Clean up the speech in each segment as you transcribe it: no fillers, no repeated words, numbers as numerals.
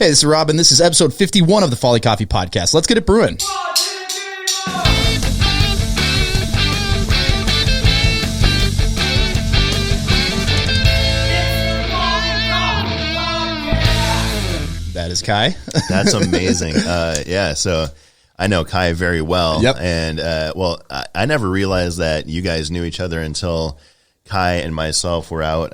Hey, this is Rob, and this is episode 51 of the Folly Coffee Podcast. Let's get it brewing. That is Kai. That's amazing. So I know Kai very well. Yep. And, I never realized that you guys knew each other until Kai and myself were out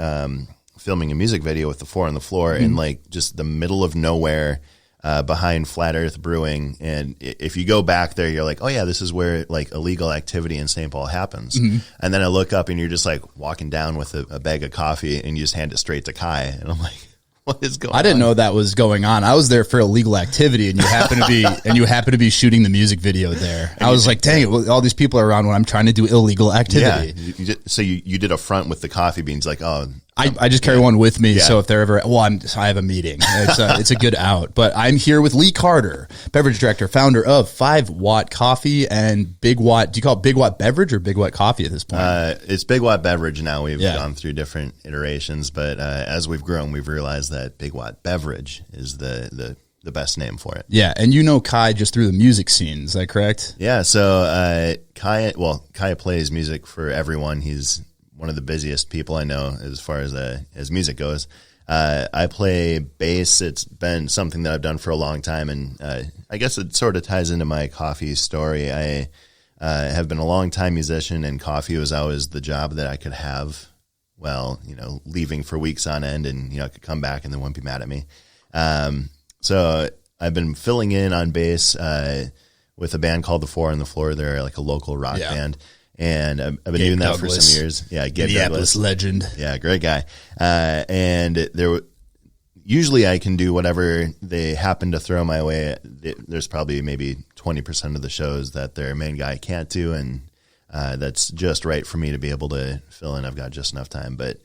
filming a music video with the Four on the Floor in like just the middle of nowhere behind Flat Earth Brewing. And if you go back there, you're like, oh yeah, this is where like illegal activity in St. Paul happens. And then I look up and you're just like walking down with a bag of coffee and you just hand it straight to Kai. And I'm like, what is going on? I didn't know that was going on. I was there for illegal activity, and you happen to be shooting the music video there. I was like, dang it, well, all these people are around when I'm trying to do illegal activity. Yeah. So you did a front with the coffee beans, like, oh. I just carry one with me, so if they're ever, I have a meeting. It's a good out. But I'm here with Lee Carter, beverage director, founder of 5 Watt Coffee and Big Watt. Do you call it Big Watt Beverage or Big Watt Coffee at this point? It's Big Watt Beverage now. We've gone through different iterations, but as we've grown, we've realized that Big Watt Beverage is the best name for it. Yeah, and you know Kai just through the music scene. Is that correct? Yeah, so Kai plays music for everyone. He's one of the busiest people I know as far as music goes. I play bass. It's been something that I've done for a long time, and I guess it sort of ties into my coffee story. I have been a long-time musician, and coffee was always the job that I could have while, leaving for weeks on end, and, I could come back and they wouldn't be mad at me. So I've been filling in on bass with a band called the Four on the Floor. They're like a local rock band. And I've been doing that for some years. Yeah, Minneapolis legend. Yeah, great guy. And usually I can do whatever they happen to throw my way. There's probably maybe 20% of the shows that their main guy can't do, and that's just right for me to be able to fill in. I've got just enough time. But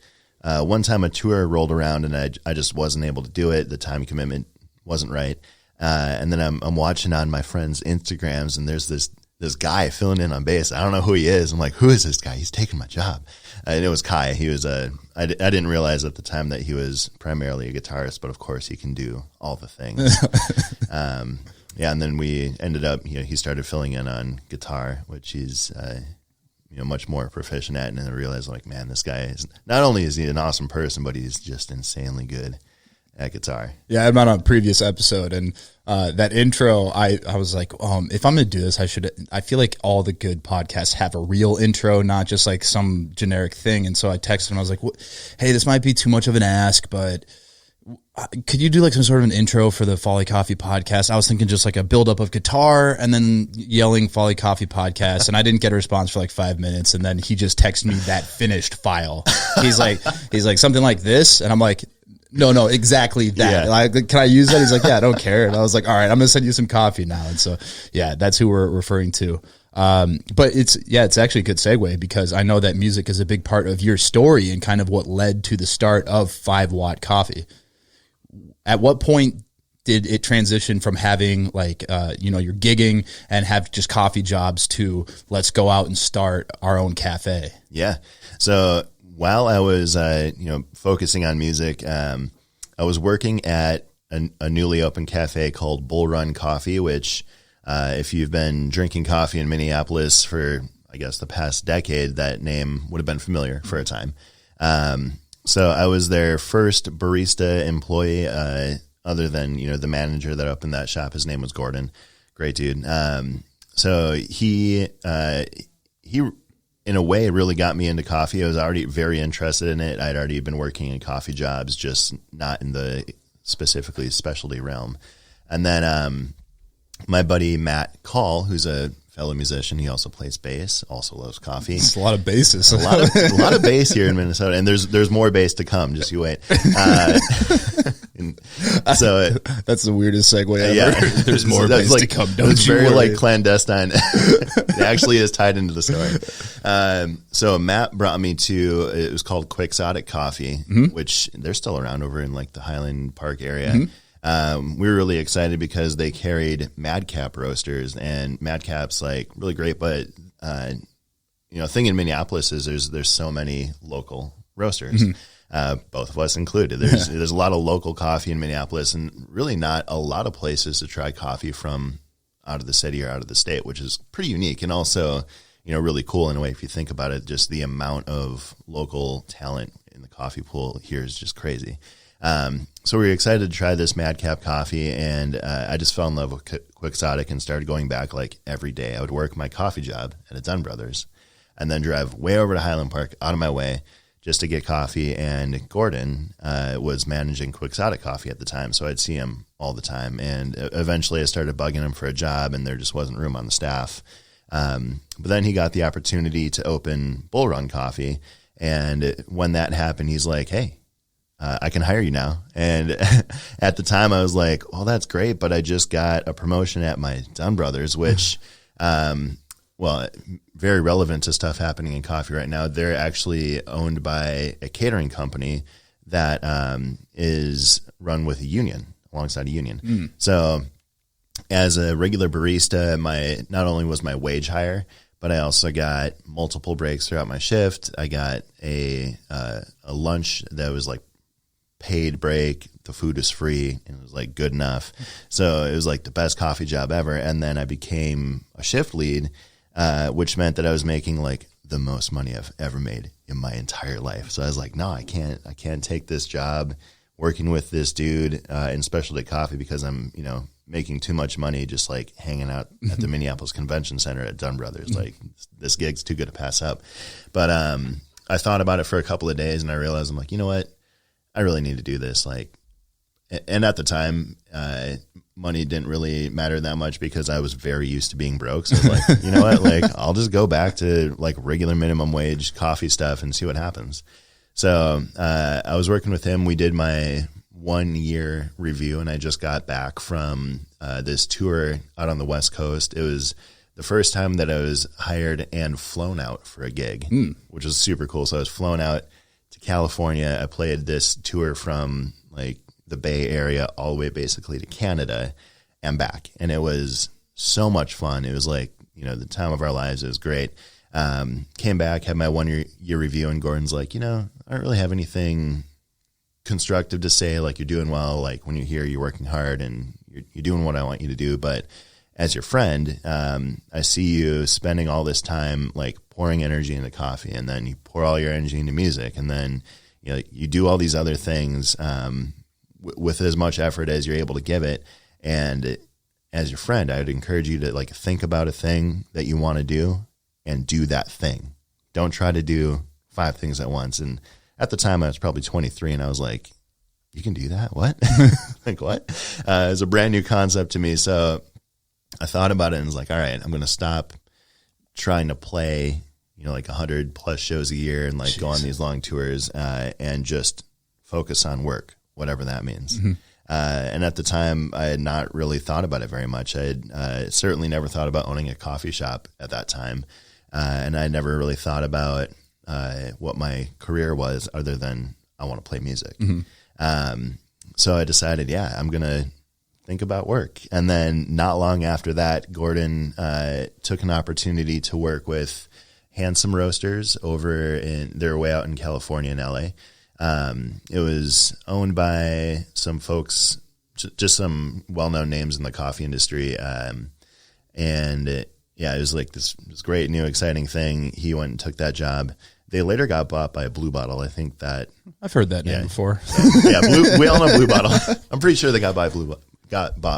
one time a tour rolled around, and I just wasn't able to do it. The time commitment wasn't right. And then I'm watching on my friends' Instagrams, and there's this guy filling in on bass. I don't know who he is. I'm like, who is this guy? He's taking my job. And it was Kai. He was I didn't realize at the time that he was primarily a guitarist, but of course he can do all the things. And then we ended up, he started filling in on guitar, which he's, much more proficient at. And then I realized, like, man, this guy is, not only is he an awesome person, but he's just insanely good at guitar. Yeah, I'm on a previous episode, and that intro, I was like, if I'm going to do this, I feel like all the good podcasts have a real intro, not just like some generic thing. And so I texted him, I was like, hey, this might be too much of an ask, but could you do like some sort of an intro for the Folly Coffee Podcast? I was thinking just like a buildup of guitar and then yelling Folly Coffee Podcast, and I didn't get a response for like 5 minutes, and then he just texted me that finished file. He's like something like this, and I'm like, no, exactly that. Yeah. Like, can I use that? He's like, yeah, I don't care. And I was like, all right, I'm going to send you some coffee now. And so, yeah, that's who we're referring to. But it's actually a good segue, because I know that music is a big part of your story and kind of what led to the start of 5 Watt Coffee. At what point did it transition from having like, you're gigging and have just coffee jobs to let's go out and start our own cafe? Yeah. So while I was, focusing on music, I was working at a newly opened cafe called Bull Run Coffee, which, if you've been drinking coffee in Minneapolis for, I guess, the past decade, that name would have been familiar for a time. So I was their first barista employee, other than, the manager that opened that shop. His name was Gordon. Great dude. So he in a way, really got me into coffee. I was already very interested in it. I'd already been working in coffee jobs, just not in the specifically specialty realm. And then my buddy Matt Call, who's a fellow musician, he also plays bass, also loves coffee. It's a lot of basses. A lot of bass here in Minnesota, and there's more bass to come. Just you wait. So that's the weirdest segue ever. Yeah, there's more bass to come. Don't you very worry. like clandestine. It actually is tied into the story. So Matt brought me to, it was called Quixotic Coffee, which they're still around over in like the Highland Park area. We were really excited because they carried Madcap roasters, and Madcap's like really great, but thing in Minneapolis is there's so many local roasters. both of us included. There's a lot of local coffee in Minneapolis, and really not a lot of places to try coffee from out of the city or out of the state, which is pretty unique and also, really cool in a way. If you think about it, just the amount of local talent in the coffee pool here is just crazy. So we were excited to try this Madcap coffee, and I just fell in love with Quixotic and started going back like every day. I would work my coffee job at a Dunn Brothers and then drive way over to Highland Park out of my way just to get coffee. And Gordon was managing Quixotic Coffee at the time, so I'd see him all the time. And eventually I started bugging him for a job, and there just wasn't room on the staff. But then he got the opportunity to open Bull Run Coffee, and when that happened, he's like, hey, I can hire you now. And at the time I was like, well, that's great, but I just got a promotion at my Dunn Brothers, which, very relevant to stuff happening in coffee right now. They're actually owned by a catering company that is run with a union, alongside a union. So as a regular barista, not only was my wage higher, but I also got multiple breaks throughout my shift. I got a lunch that was like paid break. The food was free, and it was like good enough. So it was like the best coffee job ever. And then I became a shift lead, which meant that I was making like the most money I've ever made in my entire life. So I was like, no, I can't take this job working with this dude in specialty coffee because I'm, making too much money just like hanging out at the Minneapolis Convention Center at Dunn Brothers. Like, this gig's too good to pass up. But I thought about it for a couple of days, and I realized, I'm like, you know what? I really need to do this. Like, and at the time, money didn't really matter that much because I was very used to being broke. So I was like, you know what? Like, I'll just go back to like regular minimum wage coffee stuff and see what happens. So I was working with him. We did my 1 year review, and I just got back from this tour out on the West Coast. It was the first time that I was hired and flown out for a gig, which was super cool. So I was flown out to California. I played this tour from like the Bay Area all the way basically to Canada and back. And it was so much fun. It was like, the time of our lives. It was great. Came back, had my 1 year review, and Gordon's like, I don't really have anything constructive to say. Like, you're doing well. Like, when you're here, you're working hard and you're doing what I want you to do. But as your friend, I see you spending all this time like pouring energy into coffee, and then you pour all your energy into music, and then you do all these other things with as much effort as you're able to give it. And as your friend, I would encourage you to like think about a thing that you want to do and do that thing. Don't try to do 5 things at once. And at the time I was probably 23, and I was like, you can do that? What? Like, what? It was a brand new concept to me. So I thought about it and was like, all right, I'm going to stop trying to play, like 100 plus shows a year and like go on these long tours and just focus on work, whatever that means. And at the time, I had not really thought about it very much. I had certainly never thought about owning a coffee shop at that time. And I never really thought about what my career was other than I want to play music. So I decided, I'm going to think about work. And then not long after that, Gordon took an opportunity to work with Handsome Roasters over they're way out in California and LA. It was owned by some folks, just some well-known names in the coffee industry. It was like this great new exciting thing. He went and took that job. They later got bought by Blue Bottle. I think that I've heard that name before. We all know Blue Bottle. I'm pretty sure they got bought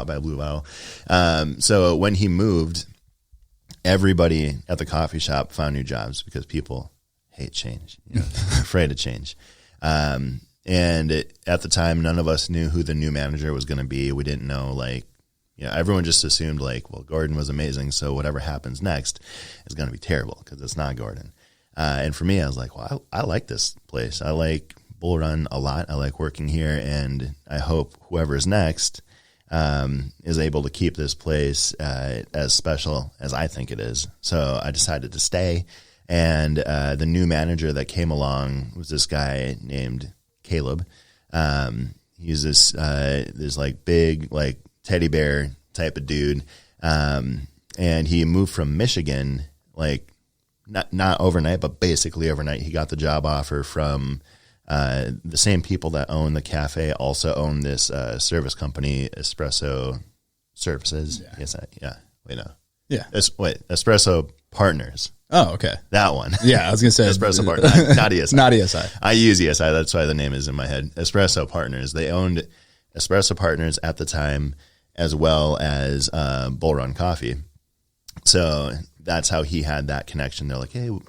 by Blue Bottle. So when he moved, everybody at the coffee shop found new jobs because people hate change, afraid of change. And at the time, none of us knew who the new manager was going to be. We didn't know, everyone just assumed well, Gordon was amazing, so whatever happens next is going to be terrible because it's not Gordon. And for me, I was like, well, I like this place. I like Bull Run a lot. I like working here, and I hope whoever's next is able to keep this place as special as I think it is. So I decided to stay. And the new manager that came along was this guy named Caleb. He's this big teddy bear type of dude, and he moved from Michigan not overnight, but basically overnight. He got the job offer from the same people that own the cafe also own this service company, Espresso Services. Yeah. Yes, wait, no. Yeah. Espresso Partners. Oh, okay. That one. Yeah, I was going to say. Espresso Partners. Not ESI. Not ESI. I use ESI. That's why the name is in my head. Espresso Partners. They owned Espresso Partners at the time, as well as Bull Run Coffee. So that's how he had that connection. They're like, hey, we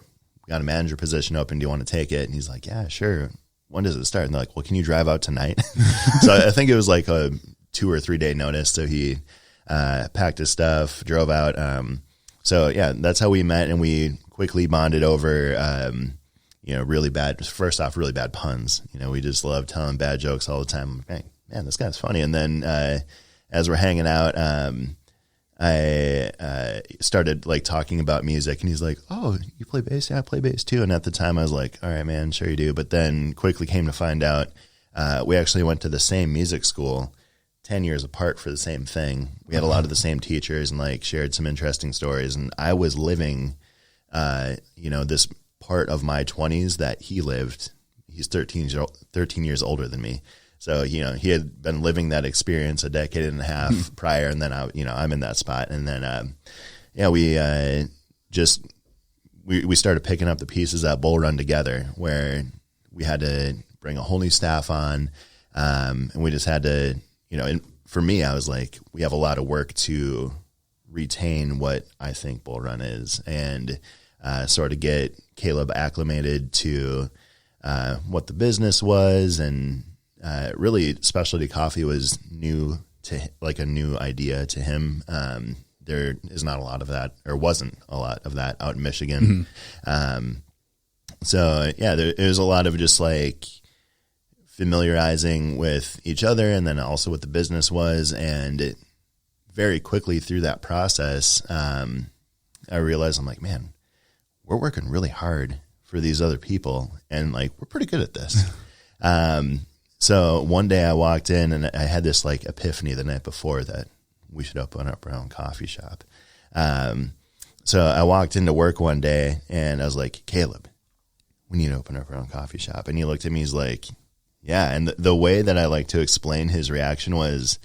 got a manager position open. Do you want to take it? And he's like, yeah, sure. When does it start? And they're like, well, can you drive out tonight? So I think it was like a 2 or 3 day notice. So he packed his stuff, drove out. So yeah, that's how we met, and we quickly bonded over, really bad puns. We just love telling bad jokes all the time. Hey, man, this guy's funny. And then as we're hanging out, I started like talking about music, and he's like, oh, you play bass? Yeah, I play bass too. And at the time I was like, all right, man, sure you do. But then quickly came to find out we actually went to the same music school 10 years apart for the same thing. We had a lot of the same teachers and like shared some interesting stories. And I was living, this part of my 20s that he lived. He's 13 years older than me. So, he had been living that experience a decade and a half prior. And then I'm in that spot. And then, we started picking up the pieces at Bull Run together, where we had to bring a whole new staff on. And we just had to, and for me, I was like, we have a lot of work to retain what I think Bull Run is, and sort of get Caleb acclimated to what the business was. And really, specialty coffee was new to, like, a new idea to him. There is not a lot of that, or wasn't a lot of that out in Michigan. So yeah, there was a lot of just like familiarizing with each other, and then also what the business was. And very quickly through that process, I realized, I'm like, man, we're working really hard for these other people, and like, we're pretty good at this. So one day I walked in, and I had this like epiphany the night before that we should open up our own coffee shop. So I walked into work one day, and I was like, Caleb, we need to open up our own coffee shop. And he looked at me, he's like, yeah. And the way that I like to explain his reaction was,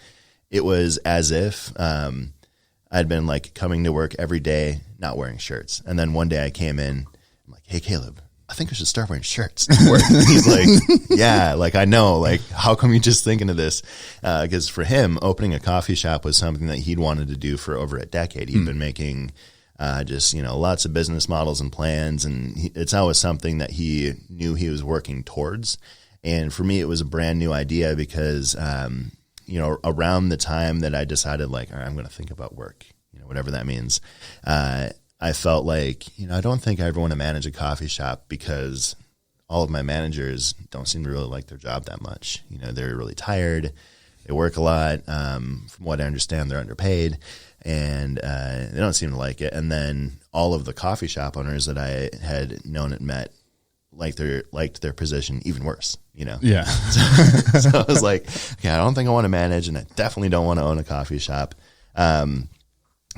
it was as if I'd been like coming to work every day, not wearing shirts. And then one day I came in, I'm like, hey, Caleb, I think I should start wearing shirts at work. He's like, yeah, like, I know, like, how come you just thinking of this? Because for him, opening a coffee shop was something that he'd wanted to do for over a decade. He'd been making lots of business models and plans, and it's always something that he knew he was working towards. And for me, it was a brand new idea because, around the time that I decided, like, all right, I'm going to think about work, whatever that means, I felt like, I don't think I ever want to manage a coffee shop, because all of my managers don't seem to really like their job that much. They're really tired. They work a lot. From what I understand, they're underpaid, and they don't seem to like it. And then all of the coffee shop owners that I had known and met liked their position even worse, Yeah. So I was like, okay, I don't think I want to manage, and I definitely don't want to own a coffee shop.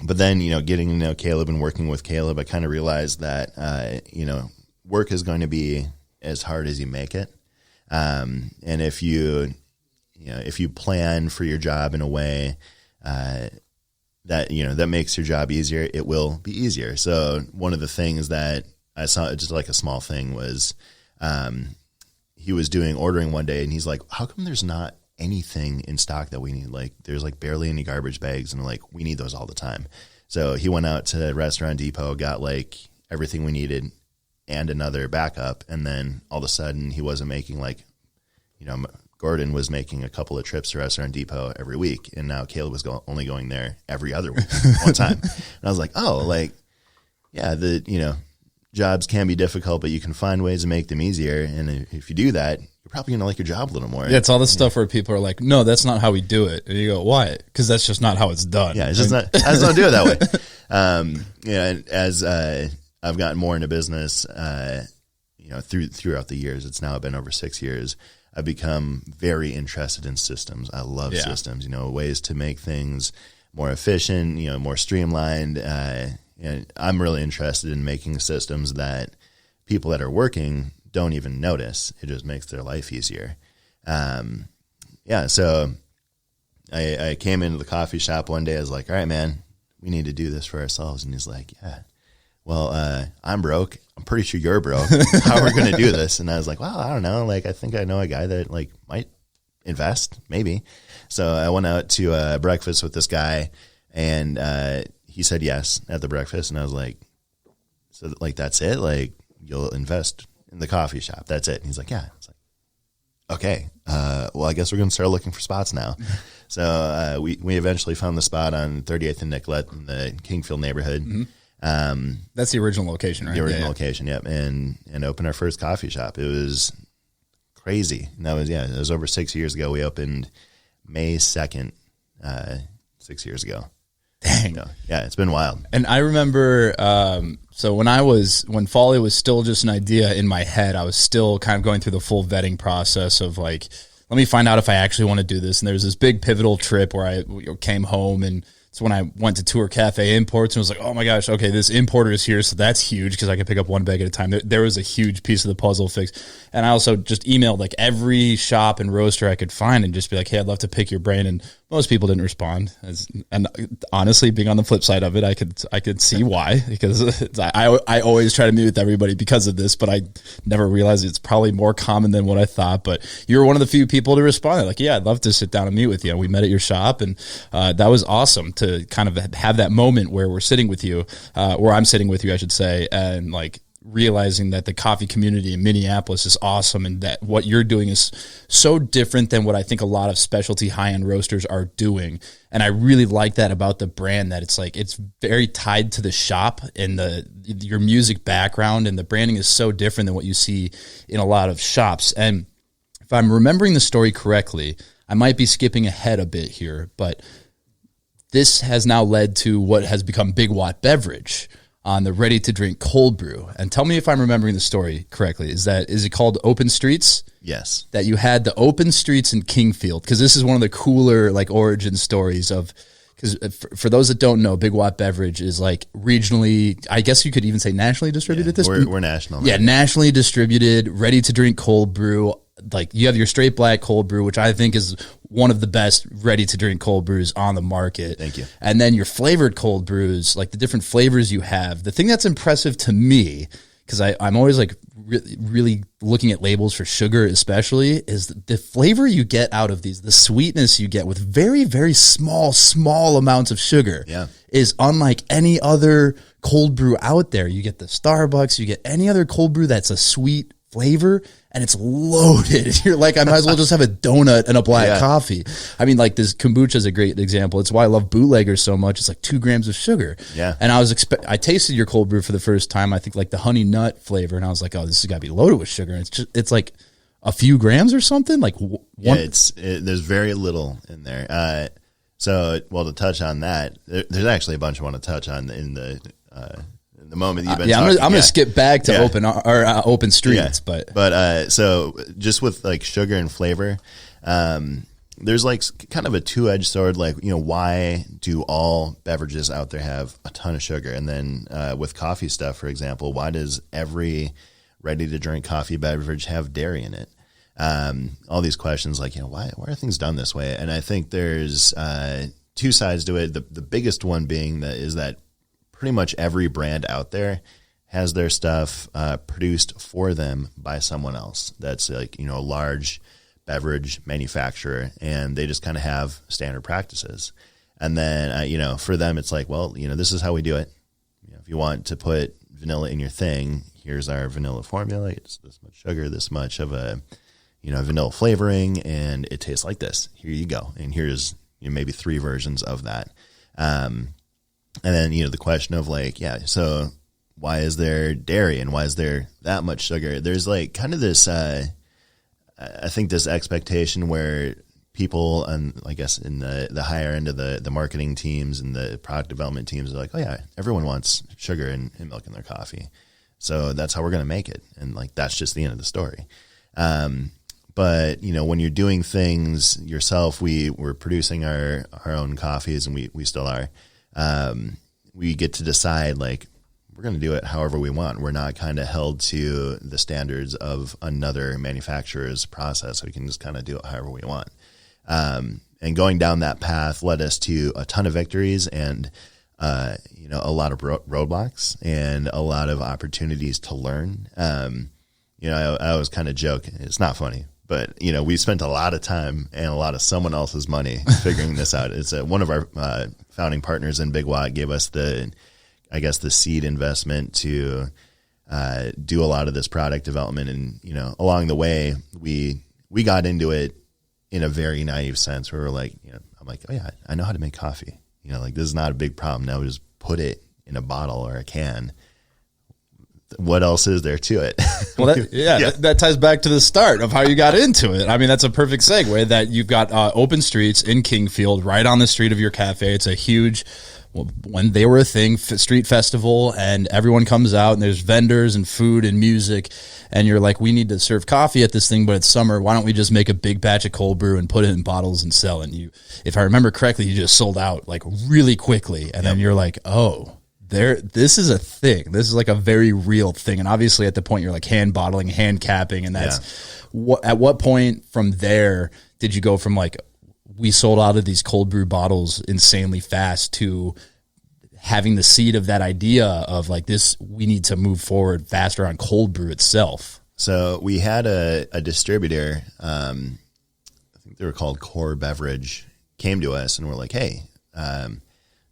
But then, getting to know Caleb and working with Caleb, I kind of realized that, work is going to be as hard as you make it. And if you plan for your job in a way, that makes your job easier, it will be easier. So one of the things that I saw, just like a small thing, was, he was ordering one day, and he's like, how come there's not anything in stock that we need? Like, there's like barely any garbage bags, and like, we need those all the time. So he went out to Restaurant Depot, got like everything we needed and another backup. And then all of a sudden he wasn't making Gordon was making a couple of trips to Restaurant Depot every week. And now Caleb was only going there every other week, one time. And I was like, oh, like, yeah, jobs can be difficult, but you can find ways to make them easier. And if you do that, you're probably going to like your job a little more. Yeah, it's all this stuff where people are like, no, that's not how we do it. And you go, why? Because that's just not how it's done. Yeah, it's just not, I just don't do it that way. And as I've gotten more into business, throughout the years, it's now been over 6 years, I've become very interested in systems. I love systems, ways to make things more efficient, more streamlined. And I'm really interested in making systems that people that are working don't even notice. It just makes their life easier. So I came into the coffee shop one day. I was like, all right, man, we need to do this for ourselves. And he's like, yeah, well, I'm broke. I'm pretty sure you're broke. How are we going to do this? And I was like, well, I don't know. Like, I think I know a guy that like might invest, maybe. So I went out to breakfast with this guy, and he said yes at the breakfast. And I was like, so like, that's it? Like, you'll invest in the coffee shop. That's it. And he's like, yeah. It's like, okay. Well, I guess we're going to start looking for spots now. So we eventually found the spot on 38th and Nicollet in the Kingfield neighborhood. Mm-hmm. That's the original location, right? The original location, yep. And opened our first coffee shop. It was crazy. And that was, it was over 6 years ago. We opened May 2nd, 6 years ago. Dang. So, yeah, it's been wild. And I remember, so when Folly was still just an idea in my head, I was still kind of going through the full vetting process of like, let me find out if I actually want to do this. And there was this big pivotal trip where I came home, and it's when I went to tour Cafe Imports and was like, oh my gosh, okay, this importer is here, so that's huge because I can pick up one bag at a time. There was a huge piece of the puzzle fixed. And I also just emailed like every shop and roaster I could find and just be like, hey, I'd love to pick your brain. And most people didn't respond. And honestly, being on the flip side of it, I could see why, because I always try to meet with everybody because of this, but I never realized it's probably more common than what I thought. But you were one of the few people to respond. Like, yeah, I'd love to sit down and meet with you. We met at your shop, and that was awesome to kind of have that moment where we're sitting with you, or I'm sitting with you, I should say, and like realizing that the coffee community in Minneapolis is awesome, and that what you're doing is so different than what I think a lot of specialty high-end roasters are doing. And I really like that about the brand, that it's like, it's very tied to the shop and your music background, and the branding is so different than what you see in a lot of shops. And if I'm remembering the story correctly, I might be skipping ahead a bit here, but this has now led to what has become Big Watt Beverage on the ready-to-drink cold brew. And tell me if I'm remembering the story correctly. Is it called Open Streets? Yes. That you had the Open Streets in Kingfield, because this is one of the cooler like origin stories of, because for those that don't know, Big Watt Beverage is like regionally, I guess you could even say nationally distributed at this point. We're national. Yeah, nationally distributed, ready-to-drink cold brew. Like, you have your straight black cold brew, which I think is one of the best ready-to-drink cold brews on the market. Thank you. And then your flavored cold brews, like the different flavors you have. The thing that's impressive to me, because I'm always like really looking at labels for sugar especially, is the flavor you get out of these, the sweetness you get with very, very small amounts of sugar is unlike any other cold brew out there. You get the Starbucks, you get any other cold brew that's a sweet flavor, and it's loaded. You're like, I might as well just have a donut and a black coffee. I mean, like, this kombucha is a great example. It's why I love bootleggers so much. It's like 2 grams of sugar. Yeah. And I tasted your cold brew for the first time, I think like the honey nut flavor, and I was like, oh, this has got to be loaded with sugar. And it's like a few grams or something. Like there's very little in there. So, well, to touch on that, there's actually a bunch I want to touch on in the moment you've been talking. I'm gonna skip back to Open Streets, but so just with like sugar and flavor, there's like kind of a two-edged sword. Like, why do all beverages out there have a ton of sugar? And then with coffee stuff, for example, why does every ready-to-drink coffee beverage have dairy in it? All these questions, like, why are things done this way? And I think there's 2 sides to it. The biggest one being that pretty much every brand out there has their stuff produced for them by someone else. That's like, a large beverage manufacturer, and they just kind of have standard practices. And then, for them, it's like, well, this is how we do it. If you want to put vanilla in your thing, here's our vanilla formula. It's this much sugar, this much of a, vanilla flavoring, and it tastes like this. Here you go. And here's maybe 3 versions of that. And then, the question of like, so why is there dairy and why is there that much sugar? There's like kind of this, I think this expectation where people, and I guess in the higher end of the marketing teams and the product development teams are like, oh yeah, everyone wants sugar and milk in their coffee. So that's how we're going to make it. And like, that's just the end of the story. But when you're doing things yourself, we're producing our own coffees, and we still are. We get to decide, like, we're going to do it however we want. We're not kind of held to the standards of another manufacturer's process. We can just kind of do it however we want. And going down that path led us to a ton of victories and, a lot of roadblocks and a lot of opportunities to learn. I always kind of joke, it's not funny, but, we spent a lot of time and a lot of someone else's money figuring this out. It's one of our founding partners in Big Watt gave us the seed investment to do a lot of this product development. And, along the way, we got into it in a very naive sense where we're like, I'm like, oh yeah, I know how to make coffee. This is not a big problem. Now we just put it in a bottle or a can. What else is there to it? Well, that ties back to the start of how you got into it. I mean, that's a perfect segue that you've got open streets in Kingfield, right on the street of your cafe. It's a huge, when they were a thing, street festival, and everyone comes out and there's vendors and food and music. And you're like, we need to serve coffee at this thing, but it's summer. Why don't we just make a big batch of cold brew and put it in bottles and sell? And you, if I remember correctly, you just sold out like really quickly. And then you're like, oh, this is a thing. This is like a very real thing. And obviously at the point you're like hand bottling, hand capping. And that's at what point from there did you go from like, we sold out of these cold brew bottles insanely fast to having the seed of that idea of like this, we need to move forward faster on cold brew itself? So we had a distributor, I think they were called Watt Beverage, came to us and we're like, hey,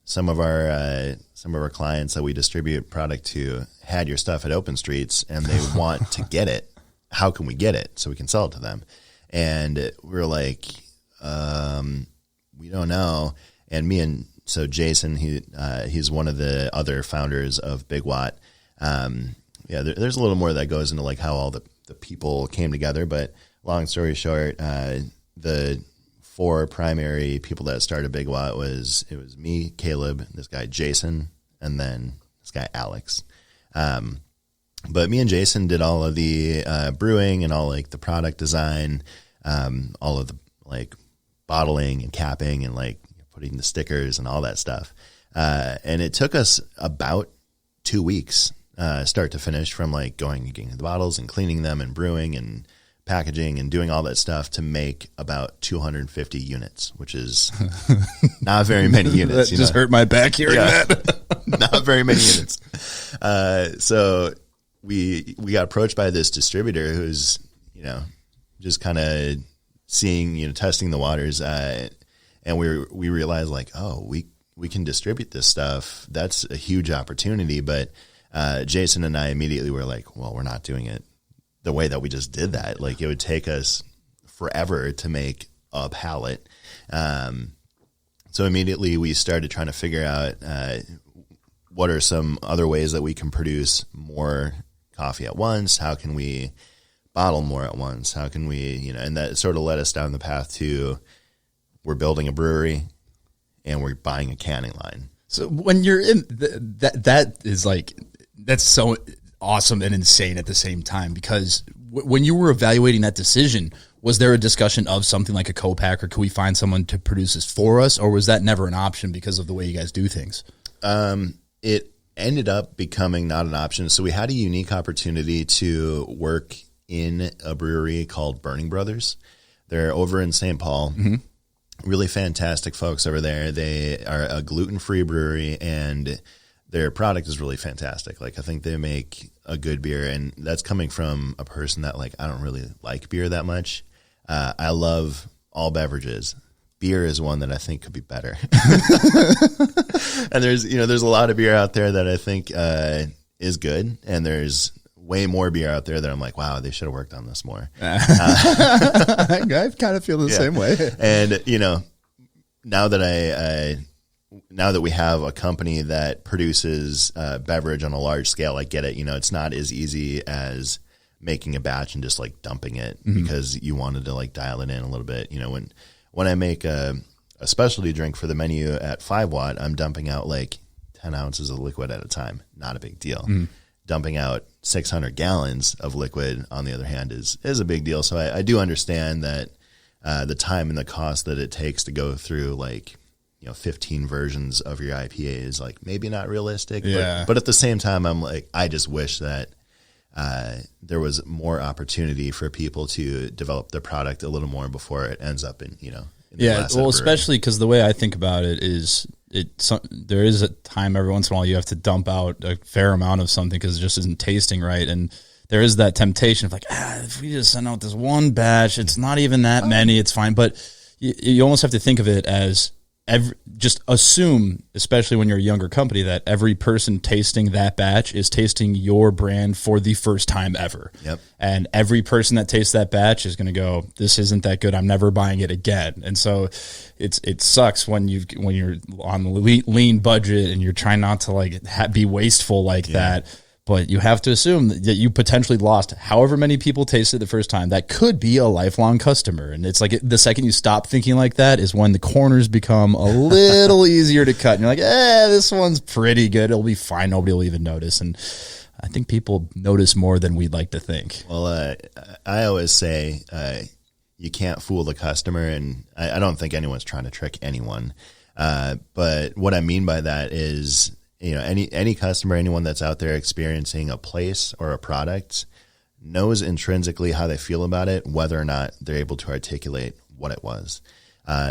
some of our clients that we distribute product to had your stuff at Open Streets and they want to get it. How can we get it so we can sell it to them? And we're like, we don't know. And so Jason, he's one of the other founders of Big Watt. There's a little more that goes into like how all the people came together, but long story short, the 4 primary people that started Big Watt it was me, Caleb, this guy Jason, and then this guy Alex. But me and Jason did all of the brewing and all like the product design, all of the like bottling and capping and like putting the stickers and all that stuff. And it took us about 2 weeks, start to finish, from like going and getting the bottles and cleaning them and brewing and packaging and doing all that stuff to make about 250 units, which is not very many units. That just hurt my back hearing that. Not very many units. So we got approached by this distributor who's, just kind of seeing, testing the waters. And we realized like, oh, we can distribute this stuff. That's a huge opportunity. But Jason and I immediately were like, well, we're not doing it the way that we just did that. Like it would take us forever to make a pallet. So immediately we started trying to figure out what are some other ways that we can produce more coffee at once? How can we bottle more at once? How can we, and that sort of led us down the path to, we're building a brewery and we're buying a canning line. So when you're in that is like, that's so awesome and insane at the same time, because when you were evaluating that decision, was there a discussion of something like a co-packer? Could we find someone to produce this for us? Or was that never an option because of the way you guys do things? It ended up becoming not an option. So we had a unique opportunity to work in a brewery called Burning Brothers. They're over in St. Paul. Mm-hmm. Really fantastic folks over there. They are a gluten-free brewery and their product is really fantastic. Like I think they make a good beer, and that's coming from a person that like, I don't really like beer that much. I love all beverages. Beer is one that I think could be better. And there's a lot of beer out there that I think is good, and there's way more beer out there that I'm like, wow, they should have worked on this more. I kind of feel the same way. And now that we have a company that produces beverage on a large scale, I get it. It's not as easy as making a batch and just like dumping it because you wanted to like dial it in a little bit. When I make a specialty drink for the menu at 5 Watt, I'm dumping out like 10 ounces of liquid at a time. Not a big deal. Dumping out 600 gallons of liquid, on the other hand, is a big deal. So I do understand that the time and the cost that it takes to go through like, 15 versions of your IPA is like maybe not realistic. Yeah. But at the same time, I'm like, I just wish that there was more opportunity for people to develop their product a little more before it ends up in, yeah. Well, especially because the way I think about it is there is a time every once in a while you have to dump out a fair amount of something because it just isn't tasting right. And there is that temptation of like, if we just send out this one batch, it's not even that many, it's fine. But you almost have to think of it as just assume, especially when you're a younger company, that every person tasting that batch is tasting your brand for the first time ever. Yep. And every person that tastes that batch is going to go, this isn't that good, I'm never buying it again. And so it sucks when you're on the lean budget and you're trying not to like be wasteful like that. But you have to assume that you potentially lost however many people tasted the first time. That could be a lifelong customer. And it's like the second you stop thinking like that is when the corners become a little easier to cut. And you're like, this one's pretty good. It'll be fine. Nobody will even notice. And I think people notice more than we'd like to think. Well, I always say you can't fool the customer. And I don't think anyone's trying to trick anyone. But what I mean by that is, any customer, anyone that's out there experiencing a place or a product knows intrinsically how they feel about it, whether or not they're able to articulate what it was.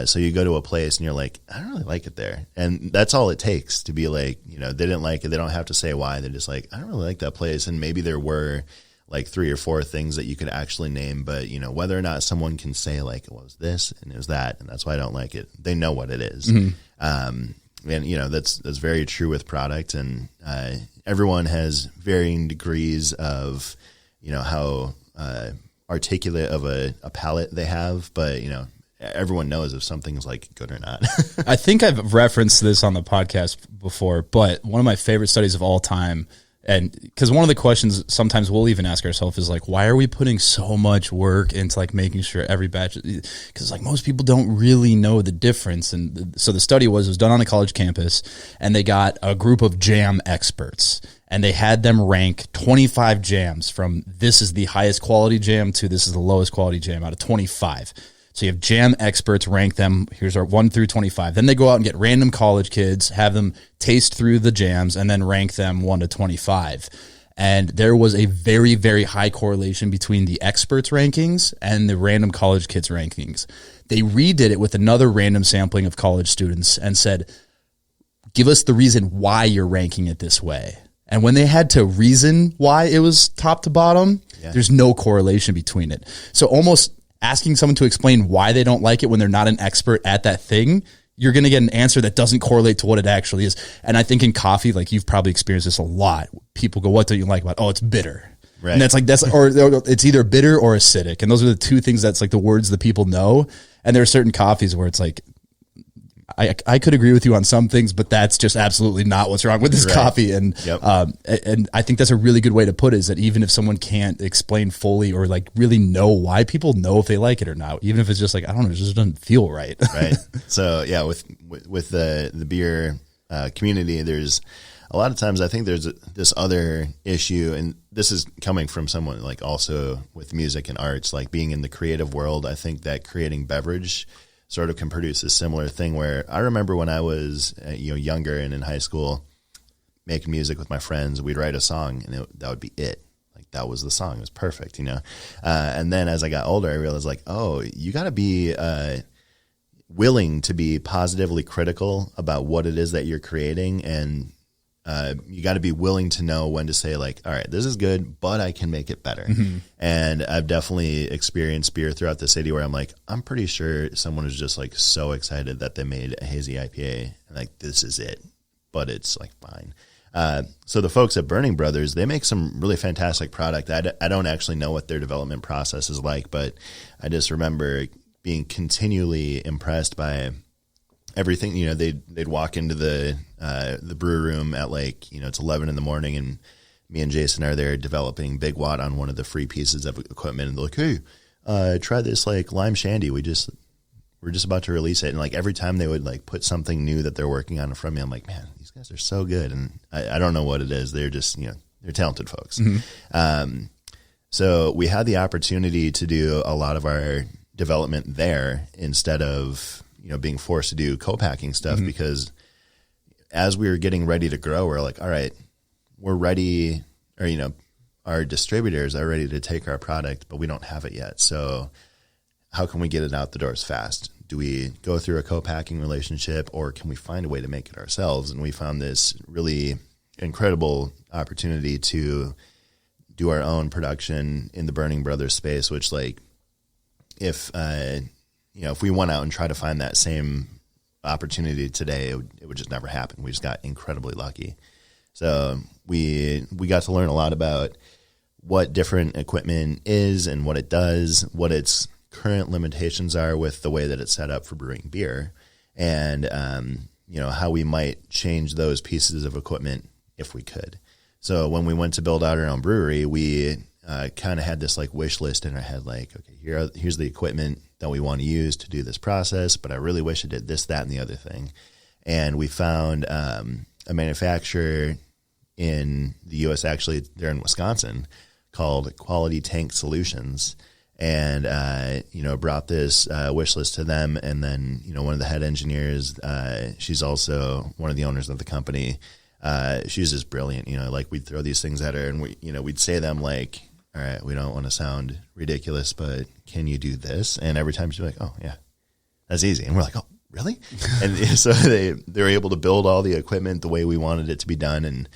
So you go to a place and you're like, I don't really like it there. And that's all it takes to be like, they didn't like it. They don't have to say why. They're just like, I don't really like that place. And maybe there were like 3 or 4 things that you could actually name, but whether or not someone can say like, it was this and it was that, and that's why I don't like it. They know what it is. Mm-hmm. And, that's very true with product. And everyone has varying degrees of, how articulate of a palate they have. But, everyone knows if something's like good or not. I think I've referenced this on the podcast before, but one of my favorite studies of all time, and because one of the questions sometimes we'll even ask ourselves is like, why are we putting so much work into like making sure every batch, because like most people don't really know the difference. And so the study it was done on a college campus, and they got a group of jam experts and they had them rank 25 jams from this is the highest quality jam to this is the lowest quality jam out of 25. So you have jam experts rank them. Here's our 1 through 25. Then they go out and get random college kids, have them taste through the jams, and then rank them 1 to 25. And there was a very, very high correlation between the experts' rankings and the random college kids' rankings. They redid it with another random sampling of college students and said, give us the reason why you're ranking it this way. And when they had to reason why it was top to bottom, there's no correlation between it. So almost asking someone to explain why they don't like it when they're not an expert at that thing, you're going to get an answer that doesn't correlate to what it actually is. And I think in coffee, like you've probably experienced this a lot. People go, what don't you like about it? Oh, it's bitter. Right. And or it's either bitter or acidic. And those are the two things that's like the words that people know. And there are certain coffees where it's like, I could agree with you on some things, but that's just absolutely not what's wrong with this coffee. And and I think that's a really good way to put it, is that even if someone can't explain fully or like really know why, people know if they like it or not, even if it's just like, I don't know, it just doesn't feel right. Right. So yeah, with the beer community, there's a lot of times I think there's this other issue, and this is coming from someone like also with music and arts, like being in the creative world. I think that creating beverage sort of can produce a similar thing, where I remember when I was younger and in high school making music with my friends, we'd write a song and that would be it. Like that was the song. It was perfect, and then as I got older, I realized like, oh, you got to be willing to be positively critical about what it is that you're creating, and you got to be willing to know when to say like, all right, this is good, but I can make it better. Mm-hmm. And I've definitely experienced beer throughout the city where I'm like, I'm pretty sure someone was just like so excited that they made a hazy IPA and like, this is it, but it's like fine. So the folks at Burning Brothers, they make some really fantastic product. I don't actually know what their development process is like, but I just remember being continually impressed by everything. They'd walk into the brew room at like, it's 11 in the morning, and me and Jason are there developing Big Watt on one of the free pieces of equipment. And they're like, hey, try this like lime shandy. We're just about to release it. And like every time they would like put something new that they're working on in front of me, I'm like, man, these guys are so good. And I don't know what it is. They're just, they're talented folks. Mm-hmm. So we had the opportunity to do a lot of our development there instead of being forced to do co-packing stuff because as we were getting ready to grow, we're like, all right, we're ready, or, our distributors are ready to take our product, but we don't have it yet. So how can we get it out the doors fast? Do we go through a co-packing relationship, or can we find a way to make it ourselves? And we found this really incredible opportunity to do our own production in the Burning Brothers space, which if we went out and tried to find that same opportunity today, it would just never happen. We just got incredibly lucky. So we got to learn a lot about what different equipment is and what it does, what its current limitations are with the way that it's set up for brewing beer, and how we might change those pieces of equipment if we could. So when we went to build out our own brewery, we kind of had this wish list in our head, okay, here's the equipment that we want to use to do this process, but I really wish it did this, that, and the other thing. And we found a manufacturer in the U.S., actually they're in Wisconsin, called Quality Tank Solutions, and brought this wish list to them. And then one of the head engineers, she's also one of the owners of the company. She's just brilliant. We'd throw these things at her, and we'd say them all right, we don't want to sound ridiculous, but can you do this? And every time she'd be like, oh yeah, that's easy. And we're like, oh really? And so they were able to build all the equipment the way we wanted it to be done. And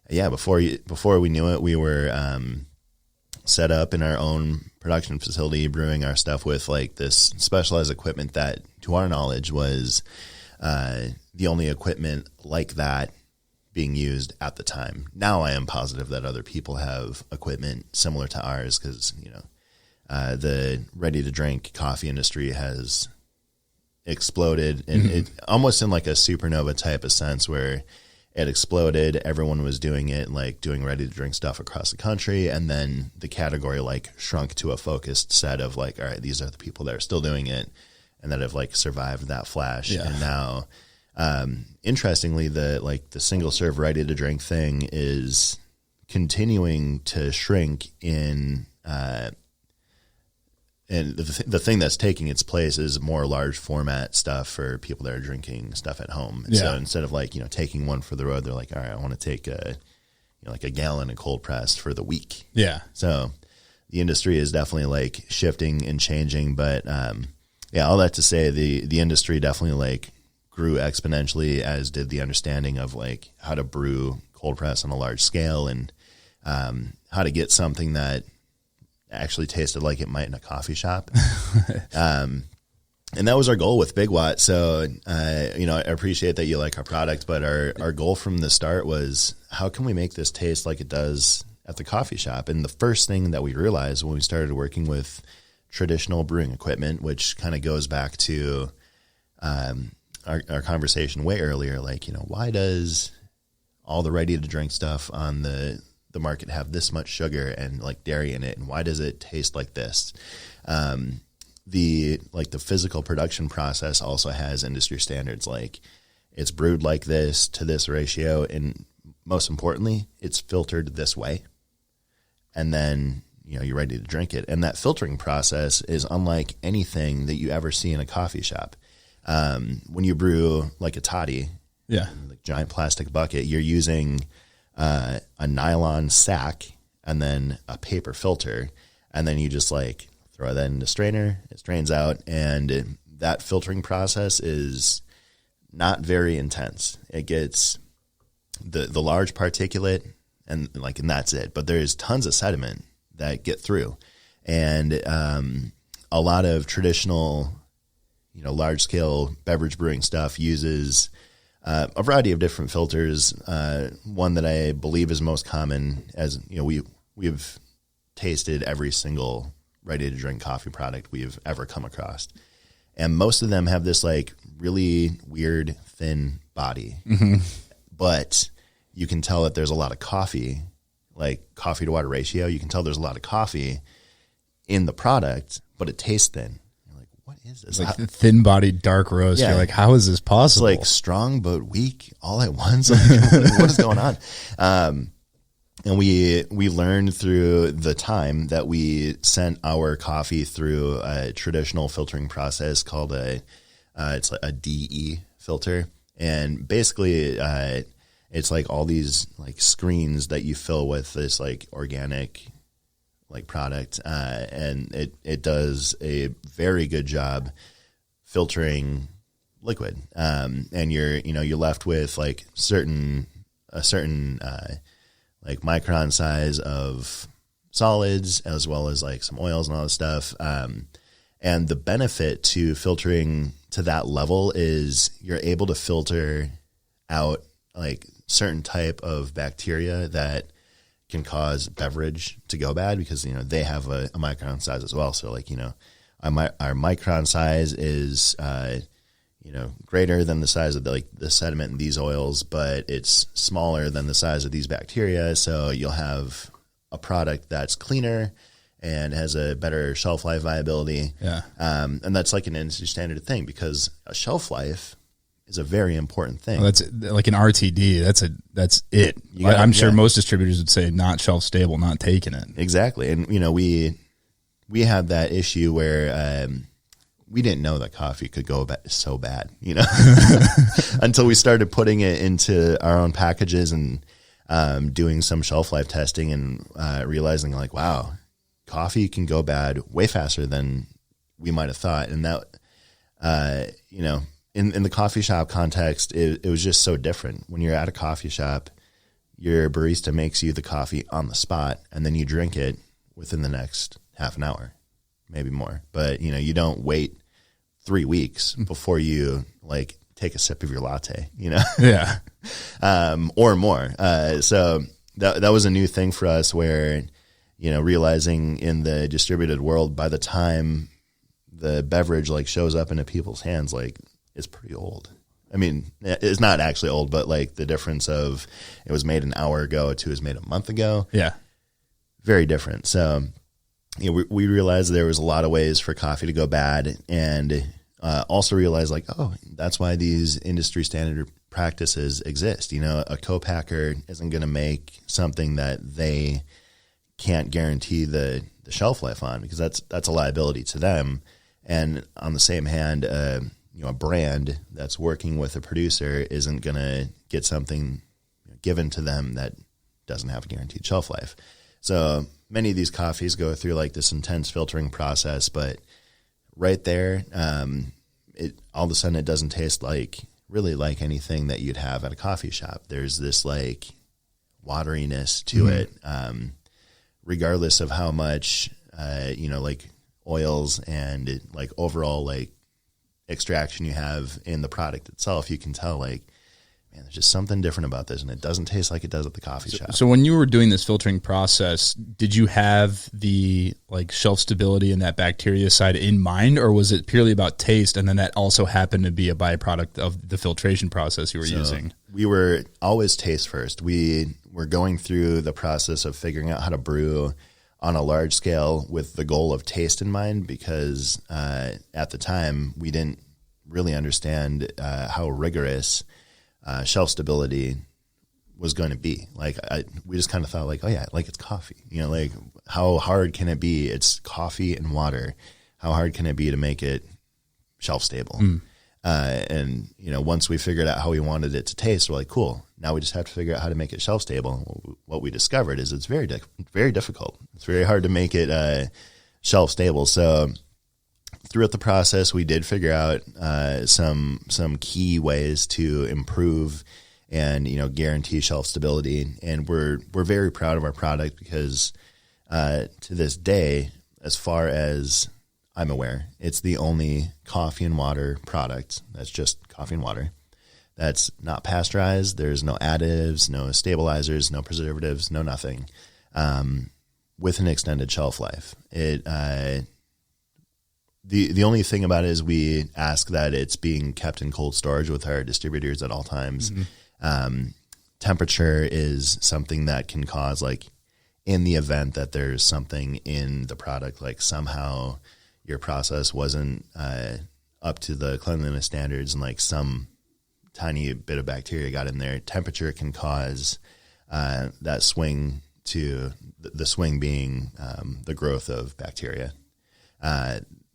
yeah, before we knew it, we were set up in our own production facility, brewing our stuff with this specialized equipment that, to our knowledge, was the only equipment like that being used at the time. Now I am positive that other people have equipment similar to ours, because the ready to drink coffee industry has exploded, and it almost in a supernova type of sense, where it exploded. Everyone was doing it, doing ready to drink stuff across the country, and then the category shrunk to a focused set of all right, these are the people that are still doing it and that have survived that flash. Yeah. And now interestingly, the single serve ready to drink thing is continuing to shrink in, and the thing that's taking its place is more large format stuff for people that are drinking stuff at home. Yeah. So instead of taking one for the road, they're like, all right, I want to take a gallon of cold pressed for the week. Yeah. So the industry is definitely shifting and changing, but all that to say, the industry definitely grew exponentially, as did the understanding of how to brew cold press on a large scale, and how to get something that actually tasted like it might in a coffee shop. And that was our goal with Big Watt. So, I appreciate that you like our product, but our goal from the start was, how can we make this taste like it does at the coffee shop? And the first thing that we realized when we started working with traditional brewing equipment, which kind of goes back to our conversation way earlier, why does all the ready to drink stuff on the market have this much sugar and dairy in it, and why does it taste like this? The physical production process also has industry standards, it's brewed like this to this ratio, and most importantly, it's filtered this way, and then you're ready to drink it. And that filtering process is unlike anything that you ever see in a coffee shop. When you brew a toddy, giant plastic bucket, you're using a nylon sack and then a paper filter, and then you just throw that in the strainer, it strains out, and that filtering process is not very intense. It gets the large particulate and that's it. But there's tons of sediment that get through, and a lot of traditional, large scale beverage brewing stuff uses a variety of different filters. One that I believe is most common, as we've tasted every single ready to drink coffee product we've ever come across, and most of them have this really weird thin body, but you can tell that there's a lot of coffee, coffee to water ratio. You can tell there's a lot of coffee in the product, but it tastes thin. What is this? Thin-bodied dark roast. Yeah. You're how is this possible? It's strong but weak all at once. What is going on? And we learned through the time that we sent our coffee through a traditional filtering process called a It's like a DE filter. And basically, it's like all these like screens that you fill with this like organic like product. And it does a very good job filtering liquid. And you're left with like a certain like micron size of solids, as well as like some oils and all this stuff. And the benefit to filtering to that level is you're able to filter out like certain type of bacteria that can cause beverage to go bad, because, they have a micron size as well. So like, our micron size is, greater than the size of the sediment in these oils, but it's smaller than the size of these bacteria. So you'll have a product that's cleaner and has a better shelf life viability. Yeah. And that's like an industry standard thing, because a shelf life is a very important thing. Well, that's like an RTD. That's it. I'm sure most distributors would say not shelf stable, not taking it. Exactly. And, we had that issue where, we didn't know that coffee could go so bad, until we started putting it into our own packages and doing some shelf life testing and realizing like, wow, coffee can go bad way faster than we might have thought. And that, in the coffee shop context, it was just so different. When you're at a coffee shop, your barista makes you the coffee on the spot, and then you drink it within the next half an hour, maybe more. But, you don't wait 3 weeks before you like take a sip of your latte, Yeah. Or more. So that was a new thing for us where, realizing in the distributed world, by the time the beverage like shows up into people's hands, like it's pretty old. I mean, it's not actually old, but like the difference of it was made an hour ago to it was made a month ago. Yeah. Very different. So, we realized there was a lot of ways for coffee to go bad, and also realized like, oh, that's why these industry standard practices exist. A co-packer isn't going to make something that they can't guarantee the shelf life on, because that's a liability to them. And on the same hand, a brand that's working with a producer isn't going to get something given to them that doesn't have a guaranteed shelf life. So many of these coffees go through like this intense filtering process, but right there, all of a sudden it doesn't taste really like anything that you'd have at a coffee shop. There's this like wateriness to it, regardless of how much, like oils and like overall like extraction you have in the product itself. You can tell like, man, there's just something different about this, and it doesn't taste like it does at the coffee shop. So when you were doing this filtering process, did you have the like shelf stability and that bacteria side in mind, or was it purely about taste, and then that also happened to be a byproduct of the filtration process you were using? We were always taste first. We were going through the process of figuring out how to brew on a large scale with the goal of taste in mind, because at the time we didn't really understand how rigorous shelf stability was going to be. Like we just kind of thought like, oh yeah, like it's coffee, like how hard can it be? It's coffee and water. How hard can it be to make it shelf stable? And once we figured out how we wanted it to taste, we're like, cool, now we just have to figure out how to make it shelf stable. What we discovered is it's very difficult. It's very hard to make it shelf stable. So throughout the process, we did figure out some key ways to improve and guarantee shelf stability, and we're very proud of our product, because to this day, as far as I'm aware, it's the only coffee and water product that's just coffee and water. That's not pasteurized. There's no additives, no stabilizers, no preservatives, no nothing, with an extended shelf life. The only thing about it is we ask that it's being kept in cold storage with our distributors at all times. Temperature is something that can cause, like, in the event that there's something in the product, like somehow your process wasn't up to the cleanliness standards and like some tiny bit of bacteria got in there, temperature can cause that swing to the swing being the growth of bacteria.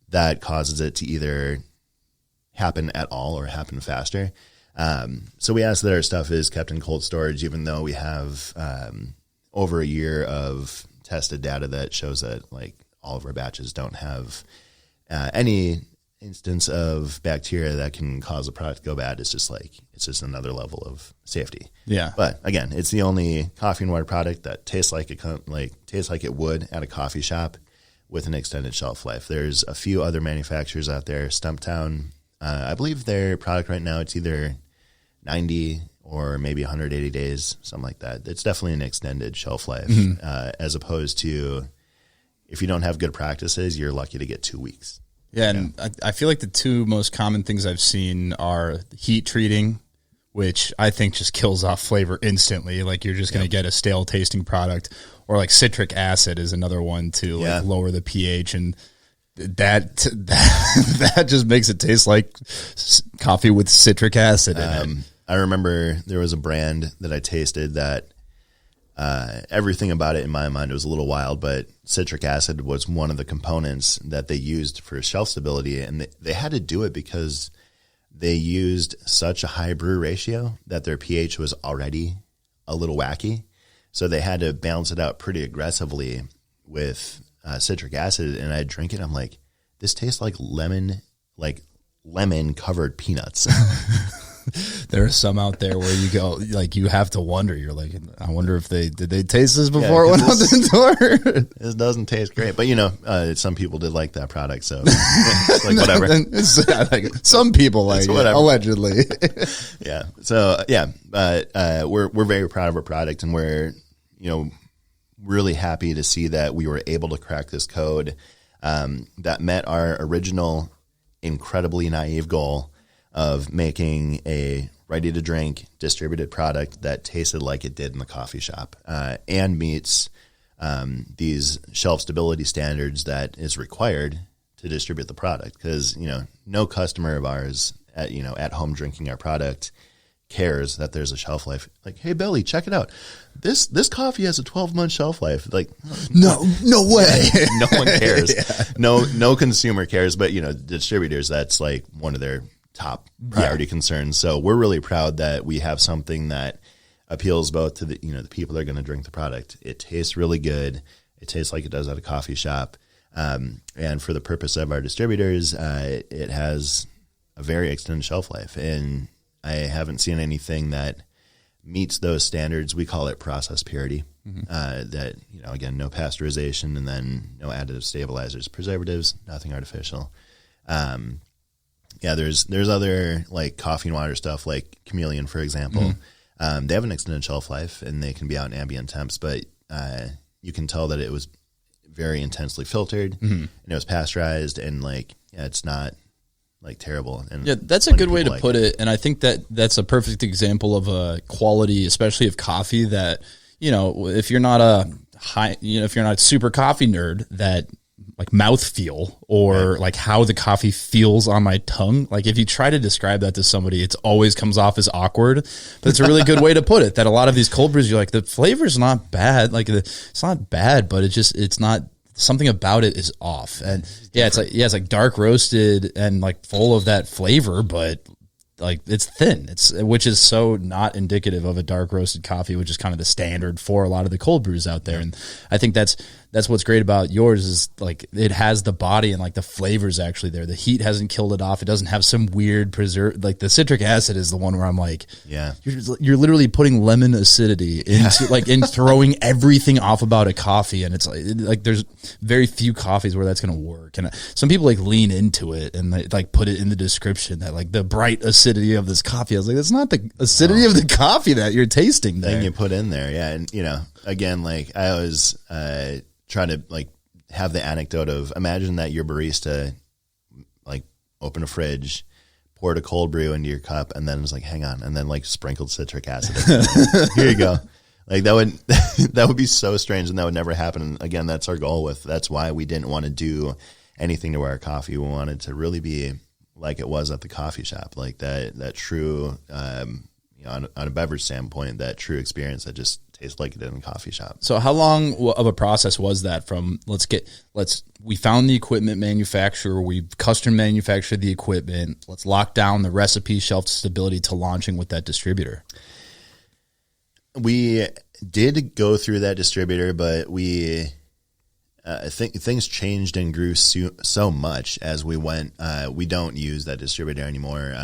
That causes it to either happen at all or happen faster. So we ask that our stuff is kept in cold storage, even though we have over a year of tested data that shows that like all of our batches don't have any instance of bacteria that can cause a product to go bad. It's just another level of safety. Yeah. But again, it's the only coffee and water product that tastes like it would at a coffee shop with an extended shelf life. There's a few other manufacturers out there. Stumptown, I believe their product right now, it's either 90 or maybe 180 days, something like that. It's definitely an extended shelf life, as opposed to if you don't have good practices, you're lucky to get 2 weeks. Yeah, and I feel like the two most common things I've seen are heat treating, which I think just kills off flavor instantly. Like you're just going to get a stale tasting product, or like citric acid is another one to like lower the pH, and that just makes it taste like coffee with citric acid in it. I remember there was a brand that I tasted that everything about it in my mind was a little wild, but citric acid was one of the components that they used for shelf stability, and they had to do it because they used such a high brew ratio that their pH was already a little wacky. So they had to balance it out pretty aggressively with citric acid, and I drink it. I'm like, this tastes like lemon covered peanuts. There are some out there where you go, like, you have to wonder. You're like, I wonder if did they taste this before it went out the door? This doesn't taste great, but some people did like that product, so it's like whatever. Like, some people like it, allegedly. Yeah. So we're very proud of our product, and we're really happy to see that we were able to crack this code that met our original incredibly naive goal of making a ready-to-drink distributed product that tasted like it did in the coffee shop and meets these shelf stability standards that is required to distribute the product. Because, no customer of ours at home drinking our product cares that there's a shelf life. Like, hey, Billy, check it out. This coffee has a 12-month shelf life. Like, no way. No one cares. No consumer cares. But, distributors, that's like one of their top priority concerns. So we're really proud that we have something that appeals both to the people that are going to drink the product. It tastes really good. It tastes like it does at a coffee shop. And for the purpose of our distributors, it has a very extended shelf life. And I haven't seen anything that meets those standards. We call it process purity. That, again, no pasteurization, and then no additive stabilizers, preservatives, nothing artificial. There's other like coffee and water stuff like Chameleon, for example. They have an extended shelf life, and they can be out in ambient temps, but you can tell that it was very intensely filtered, and it was pasteurized, and it's not like terrible. And that's a good way to put it. And I think that's a perfect example of a quality, especially of coffee, that if you're not a if you're not a super coffee nerd, that like mouthfeel or like how the coffee feels on my tongue. Like if you try to describe that to somebody, it always comes off as awkward, but it's a really good way to put it, that a lot of these cold brews, you're like, the flavor's not bad. Like it's not bad, but it's not, something about it is off. And it's like dark roasted and like full of that flavor, but like it's thin. Which is so not indicative of a dark roasted coffee, which is kind of the standard for a lot of the cold brews out there. And I think that's what's great about yours, is like it has the body and like the flavors actually there. The heat hasn't killed it off. It doesn't have some weird preserve. Like the citric acid is the one where I'm like, you're literally putting lemon acidity into like in throwing everything off about a coffee. And it's like there's very few coffees where that's going to work. And some people like lean into it and they like put it in the description that like the bright acidity of this coffee. I was like, that's not the acidity of the coffee that you're tasting there. Thing you put in there. Yeah. And again, like I always try to like have the anecdote of, imagine that your barista like opened a fridge, poured a cold brew into your cup, and then was like, hang on, and then like sprinkled citric acid. Here you go. Like that would be so strange, and that would never happen. And again, that's our goal that's why we didn't want to do anything to our coffee. We wanted to really be like it was at the coffee shop, like that true, on a beverage standpoint, that true experience that just taste like it did in a coffee shop. So how long of a process was that from we found the equipment manufacturer, we've custom manufactured the equipment, let's lock down the recipe shelf stability to launching with that distributor? We did go through that distributor, but I think things changed and grew so much as we went. We don't use that distributor anymore.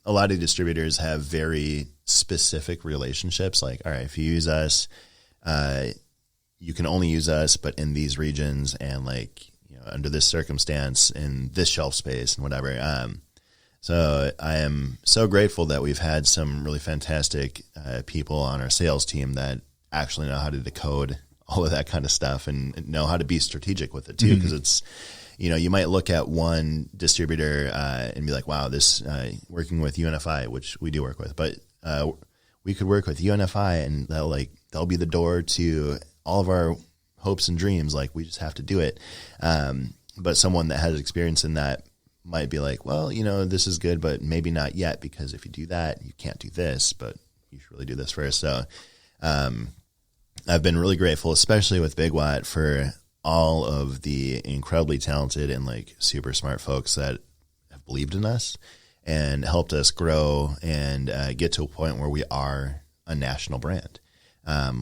A lot of distributors have very specific relationships. Like, all right, if you use us, you can only use us, but in these regions and like, under this circumstance in this shelf space and whatever. So I am so grateful that we've had some really fantastic people on our sales team that actually know how to decode all of that kind of stuff and know how to be strategic with it too. Because it's, you might look at one distributor and be like, wow, this working with UNFI, which we do work with, but we could work with UNFI and they'll be the door to all of our hopes and dreams. Like, we just have to do it. But someone that has experience in that might be like, well, this is good, but maybe not yet, because if you do that, you can't do this, but you should really do this first. So, I've been really grateful, especially with Big Watt, for all of the incredibly talented and like super smart folks that have believed in us and helped us grow and get to a point where we are a national brand,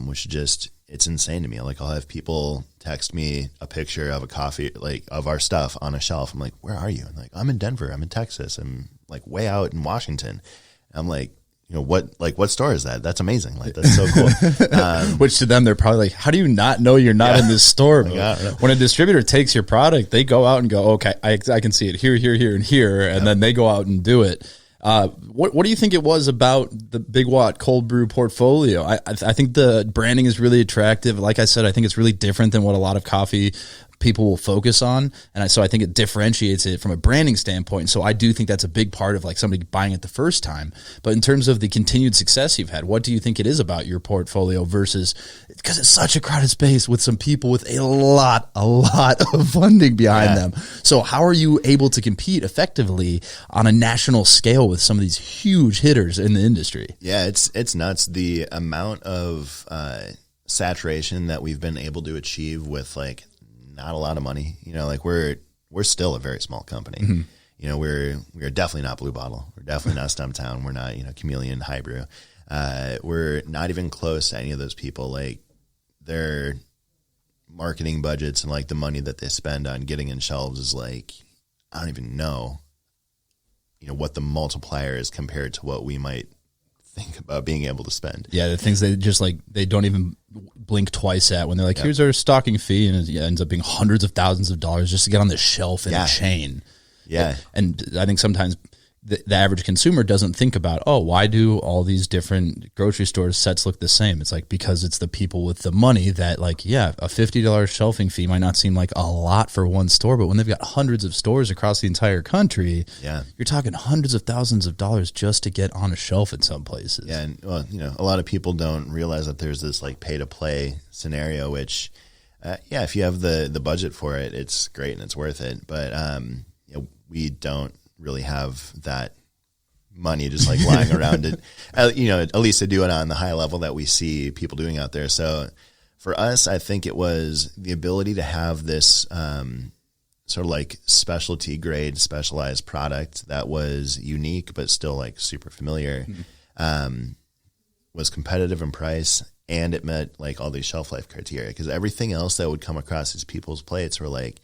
which just, it's insane to me. Like, I'll have people text me a picture of a coffee, like of our stuff on a shelf. I'm like, where are you? I'm like, I'm in Denver. I'm in Texas. I'm like way out in Washington. I'm like, what store is that? That's amazing. Like, that's so cool. Which to them, they're probably like, how do you not know you're not in this store? When a distributor takes your product, they go out and go, okay, I can see it here, here, here, and here. And then they go out and do it. What do you think it was about the Big Watt cold brew portfolio? I think the branding is really attractive. Like I said, I think it's really different than what a lot of coffee people will focus on. And so I think it differentiates it from a branding standpoint. So I do think that's a big part of like somebody buying it the first time. But in terms of the continued success you've had, what do you think it is about your portfolio versus, because it's such a crowded space with some people with a lot of funding behind them. So how are you able to compete effectively on a national scale with some of these huge hitters in the industry? Yeah, it's nuts. The amount of saturation that we've been able to achieve with like not a lot of money, like we're still a very small company. We're definitely not Blue Bottle. We're definitely not Stumptown. We're not, Chameleon, High Brew. We're not even close to any of those people. Like, their marketing budgets and like the money that they spend on getting in shelves is like, I don't even know, what the multiplier is compared to what we might think about being able to spend. Yeah, the things they just like, they don't even blink twice at when they're like, here's our stocking fee, and it ends up being hundreds of thousands of dollars just to get on the shelf in a chain. Yeah. And I think sometimes the average consumer doesn't think about, why do all these different grocery stores sets look the same? It's like, because it's the people with the money that like, a $50 shelving fee might not seem like a lot for one store, but when they've got hundreds of stores across the entire country, you're talking hundreds of thousands of dollars just to get on a shelf in some places. Yeah. And well, a lot of people don't realize that there's this like pay to play scenario, which, if you have the budget for it, it's great and it's worth it. But, we don't really have that money just like lying around it, at least to do it on the high level that we see people doing out there. So for us, I think it was the ability to have this sort of like specialty grade, specialized product that was unique, but still like super familiar, was competitive in price, and it met like all these shelf life criteria. Because everything else that would come across these people's plates were like,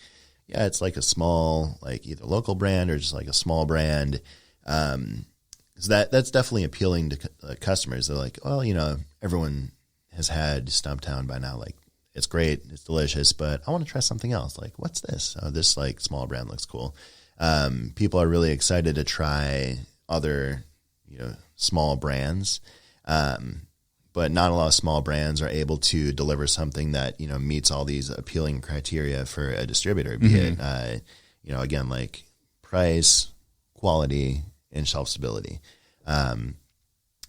it's like a small, like either local brand or just like a small brand. So that's definitely appealing to customers. They're like, well, everyone has had Stumptown by now. Like, it's great, it's delicious, but I want to try something else. Like, what's this? Oh, this like small brand looks cool. People are really excited to try other, small brands. But not a lot of small brands are able to deliver something that, meets all these appealing criteria for a distributor, be it, again, like price, quality, and shelf stability.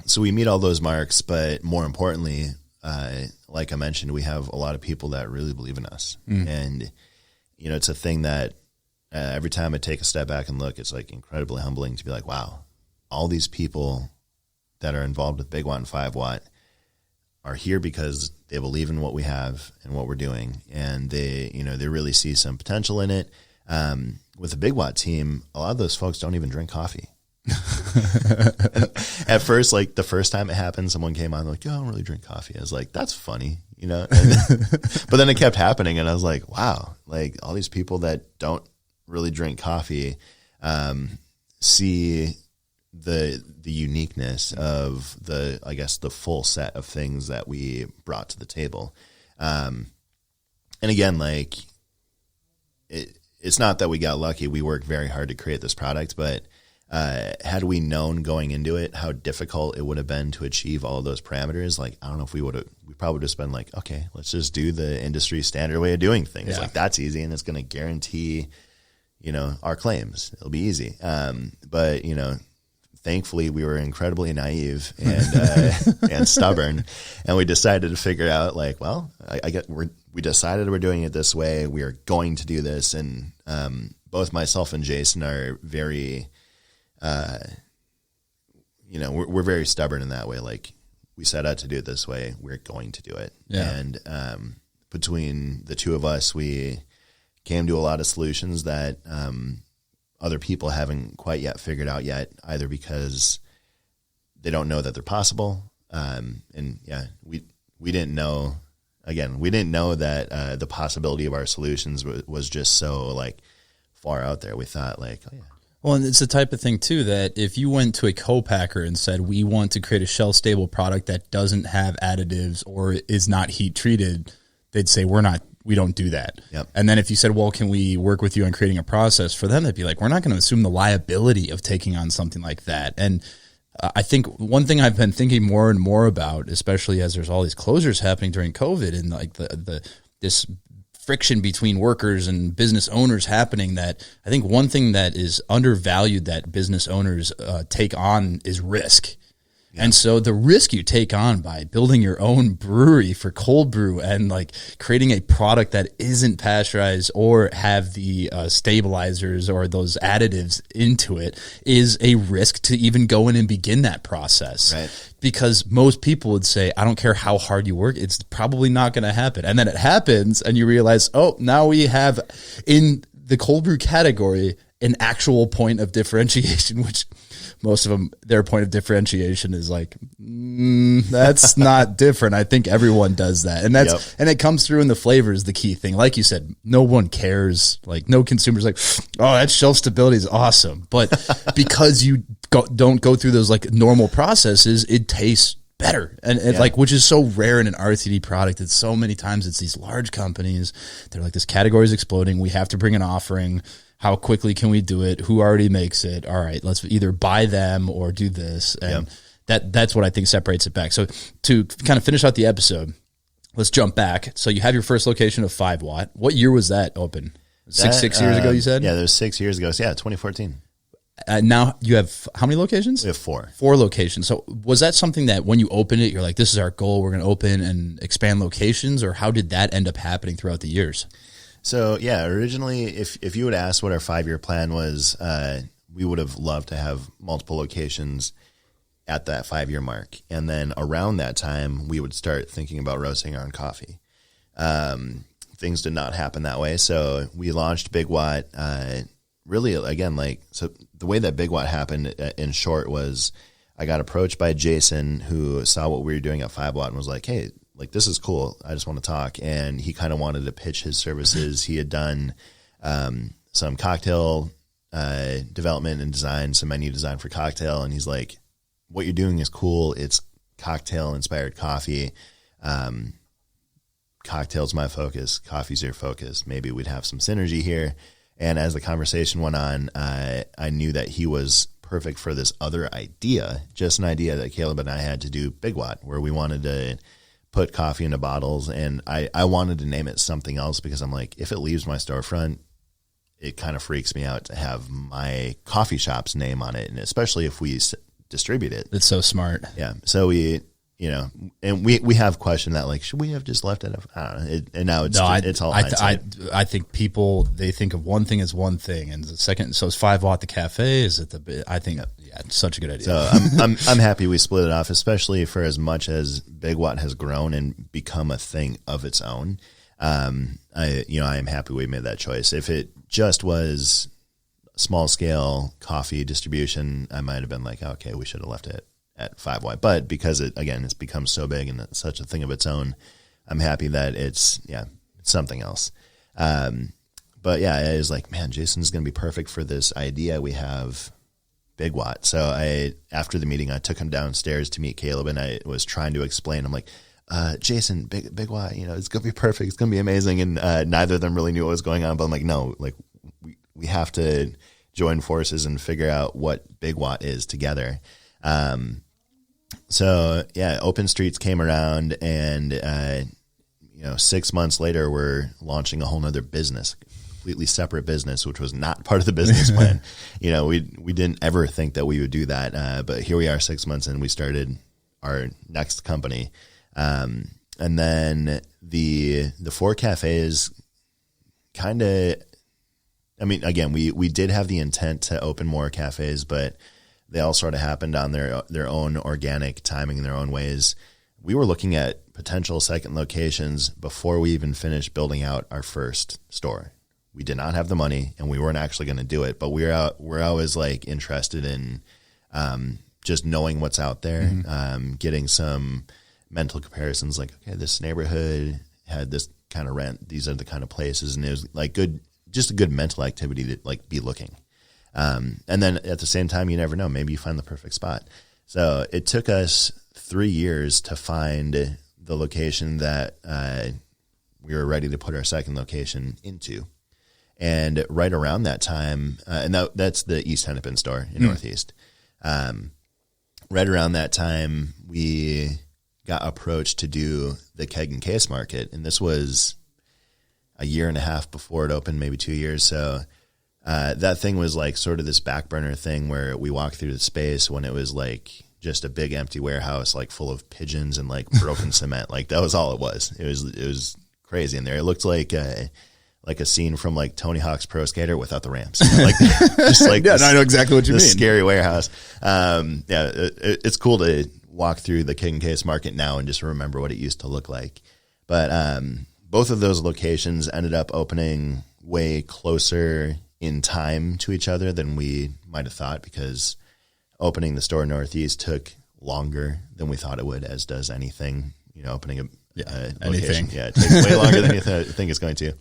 So we meet all those marks, but more importantly, like I mentioned, we have a lot of people that really believe in us. And, it's a thing that every time I take a step back and look, it's like incredibly humbling to be like, wow, all these people that are involved with Big Watt and 5 Watt are here because they believe in what we have and what we're doing. And they, they really see some potential in it. With the Big Watt team, a lot of those folks don't even drink coffee. At first, like the first time it happened, someone came on like, "Yo, I don't really drink coffee." I was like, "That's funny," but then it kept happening, and I was like, "Wow!" Like all these people that don't really drink coffee see the uniqueness of the full set of things that we brought to the table. And again, like it's not that we got lucky. We worked very hard to create this product, but had we known going into it how difficult it would have been to achieve all of those parameters, like I don't know if we probably would have just been like, okay, let's just do the industry standard way of doing things. Yeah. Like that's easy and it's going to guarantee, our claims. It'll be easy. But thankfully we were incredibly naive and stubborn, and we decided to figure out like, well, we decided we're doing it this way. We are going to do this. And both myself and Jason are very, we're very stubborn in that way. Like we set out to do it this way. We're going to do it. Yeah. And between the two of us, we came to a lot of solutions that other people haven't quite yet figured out yet, either because they don't know that they're possible. And yeah, we didn't know. Again, we didn't know that the possibility of our solutions was just so like far out there. We thought like, oh yeah. Well, and it's the type of thing too that if you went to a co-packer and said, we want to create a shelf-stable product that doesn't have additives or is not heat treated, they'd say we don't do that. Yep. And then if you said, well, can we work with you on creating a process for them? They'd be like, we're not going to assume the liability of taking on something like that. And I think one thing I've been thinking more and more about, especially as there's all these closures happening during COVID and like this friction between workers and business owners happening, that I think one thing that is undervalued that business owners take on is risk. Yeah. And so the risk you take on by building your own brewery for cold brew and like creating a product that isn't pasteurized or have the stabilizers or those additives into it is a risk to even go in and begin that process. Right. Because most people would say, I don't care how hard you work, it's probably not going to happen. And then it happens and you realize, oh, now we have in the cold brew category an actual point of differentiation, which most of them, their point of differentiation is like, that's not different. I think everyone does that. And that's, and it comes through in the flavor is the key thing. Like you said, no one cares. Like no consumer's like, oh, that shelf stability is awesome. But because you don't go through those like normal processes, it tastes better. And like, which is so rare in an RTD product. It's so many times it's these large companies. They're like, this category is exploding. We have to bring an offering. How quickly can we do it? Who already makes it? All right, let's either buy them or do this. And that's what I think separates it back. So to kind of finish out the episode, let's jump back. So you have your first location of 5 Watt. What year was that open? Six years ago, you said? Yeah, that was 6 years ago. So yeah, 2014. Now you have how many locations? We have 4. 4 locations. So was that something that when you opened it, you're like, this is our goal, we're going to open and expand locations? Or how did that end up happening throughout the years? So yeah, originally, if you would ask what our 5-year plan was, we would have loved to have multiple locations at that 5-year mark. And then around that time, we would start thinking about roasting our own coffee. Things did not happen that way. So we launched Big Watt, really, again, like, so the way that Big Watt happened in short was I got approached by Jason, who saw what we were doing at 5 Watt and was like, hey, like, this is cool. I just want to talk. And he kind of wanted to pitch his services. He had done some cocktail development and design, some menu design for cocktail. And he's like, what you're doing is cool. It's cocktail-inspired coffee. Cocktail's my focus. Coffee's your focus. Maybe we'd have some synergy here. And as the conversation went on, I knew that he was perfect for this other idea, just an idea that Caleb and I had to do Big Watt, where we wanted to put coffee into bottles, and I wanted to name it something else because I'm like, if it leaves my storefront, it kind of freaks me out to have my coffee shop's name on it, and especially if we distribute it. It's so smart. Yeah. So we and we have questioned that, like, should we have just left it? I don't know. And now it's all hindsight. I think people, they think of one thing as one thing, and the second, so it's 5 Watt the cafe. Is it I think, it's such a good idea. So I'm happy we split it off, especially for as much as Big Watt has grown and become a thing of its own. I am happy we made that choice. If it just was small scale coffee distribution, I might have been like, okay, we should have left it at 5 Watt. But because it's become so big and it's such a thing of its own, I'm happy that it's something else. But yeah, it was like, man, Jason's going to be perfect for this idea we have, Big Watt. So after the meeting, I took him downstairs to meet Caleb, and I was trying to explain. I'm like, Jason, Big Watt, it's going to be perfect. It's going to be amazing. And neither of them really knew what was going on, but I'm like, no, like we have to join forces and figure out what Big Watt is together. So yeah, Open Streets came around, and 6 months later, we're launching a whole nother business, completely separate business, which was not part of the business plan. We didn't ever think that we would do that. But here we are 6 months in, we started our next company. And then the 4 cafes kind of, again, we did have the intent to open more cafes, but they all sort of happened on their own organic timing in their own ways. We were looking at potential second locations before we even finished building out our first store. We did not have the money, and we weren't actually going to do it, but we're always like interested in just knowing what's out there, getting some mental comparisons, like, okay, this neighborhood had this kind of rent, these are the kind of places, and it was like just a good mental activity to like be looking. And then at the same time, you never know, maybe you find the perfect spot. So it took us 3 years to find the location that we were ready to put our second location into. And right around that time, and that's the East Hennepin store in Northeast. Right around that time, we got approached to do the Keg and Case Market. And this was a year and a half before it opened, maybe 2 years. So that thing was like sort of this back burner thing where we walked through the space when it was like just a big empty warehouse, like full of pigeons and like broken cement. Like that was all it was. It was crazy in there. It looked like a scene from like Tony Hawk's Pro Skater without the ramps. Like just like yeah, I know exactly what you mean. Scary warehouse. It's cool to walk through the Keg and Case Market now and just remember what it used to look like. But both of those locations ended up opening way closer in time to each other than we might have thought, because opening the store in Northeast took longer than we thought it would, as does anything, opening a location. Anything. Yeah, it takes way longer than you think it's going to.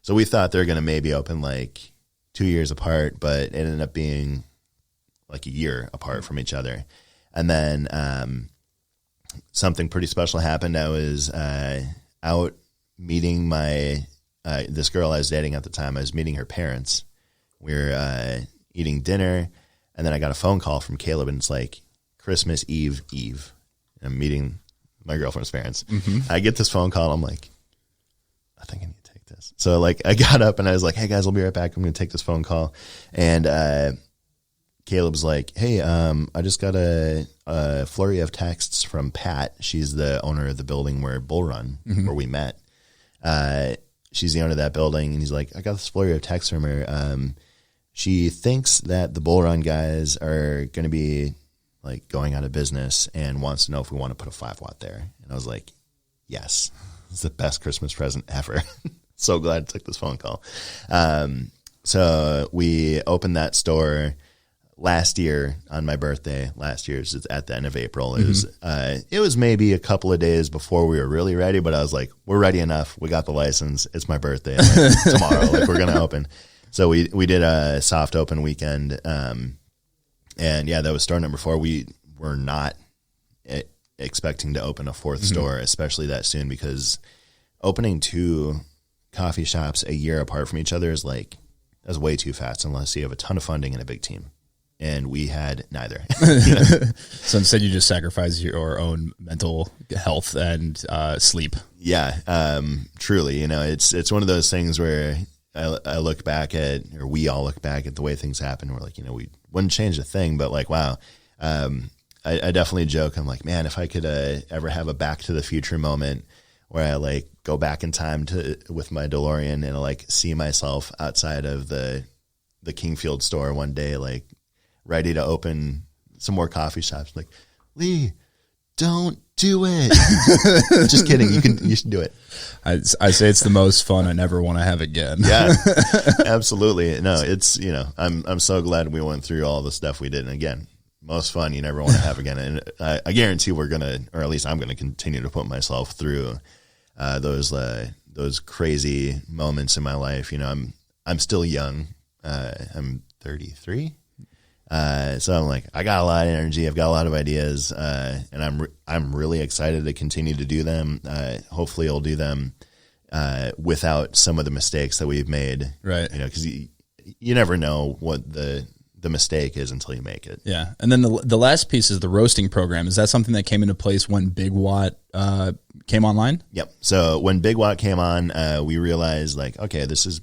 So we thought they're going to maybe open like 2 years apart, but it ended up being like a year apart from each other. And then something pretty special happened. I was out meeting this girl I was dating at the time. I was meeting her parents. We were eating dinner, and then I got a phone call from Caleb, and it's like Christmas Eve. And I'm meeting my girlfriend's parents. I get this phone call, and I'm like, I think I need to take this. So like I got up and I was like, hey guys, I'll be right back. I'm going to take this phone call. And Caleb's like, hey, I just got a flurry of texts from Pat. She's the owner of the building where Bull Run, where we met. She's the owner of that building. And he's like, I got this flurry of texts from her. She thinks that the Bull Run guys are going to be like going out of business and wants to know if we want to put a 5 Watt there. And I was like, yes, it's the best Christmas present ever. So glad I took this phone call. So we opened that store last year on my birthday. Last year's at the end of April. It was maybe a couple of days before we were really ready, but I was like, we're ready enough. We got the license. It's my birthday. Like, tomorrow, like we're going to open. So we did a soft open weekend. And yeah, that was store number 4. We were not expecting to open a 4th store, especially that soon, because opening 2 coffee shops a year apart from each other is like, that's way too fast unless you have a ton of funding and a big team. And we had neither. So instead you just sacrifice your own mental health and sleep. Yeah. Truly, it's one of those things where I look back at, or we all look back at the way things happen. We're like, we wouldn't change a thing, but like, wow. I definitely joke. I'm like, man, if I could ever have a Back to the Future moment where I like go back in time with my DeLorean and like see myself outside of the Kingfield store one day, like ready to open some more coffee shops. Like, Lee, don't do it. Just kidding. You should do it. I say it's the most fun I never want to have again. Yeah, absolutely. No, it's, I'm so glad we went through all the stuff we did. And again, most fun you never want to have again. And I guarantee we're going to, or at least I'm going to continue to put myself through those crazy moments in my life. I'm still young. I'm 33. So I'm like, I got a lot of energy. I've got a lot of ideas, and I'm really excited to continue to do them. Hopefully I'll do them, without some of the mistakes that we've made. Right. Cause you never know what the mistake is until you make it. Yeah. And then the last piece is the roasting program. Is that something that came into place when Big Watt, came online? Yep. So when Big Watt came on, we realized like, okay, this is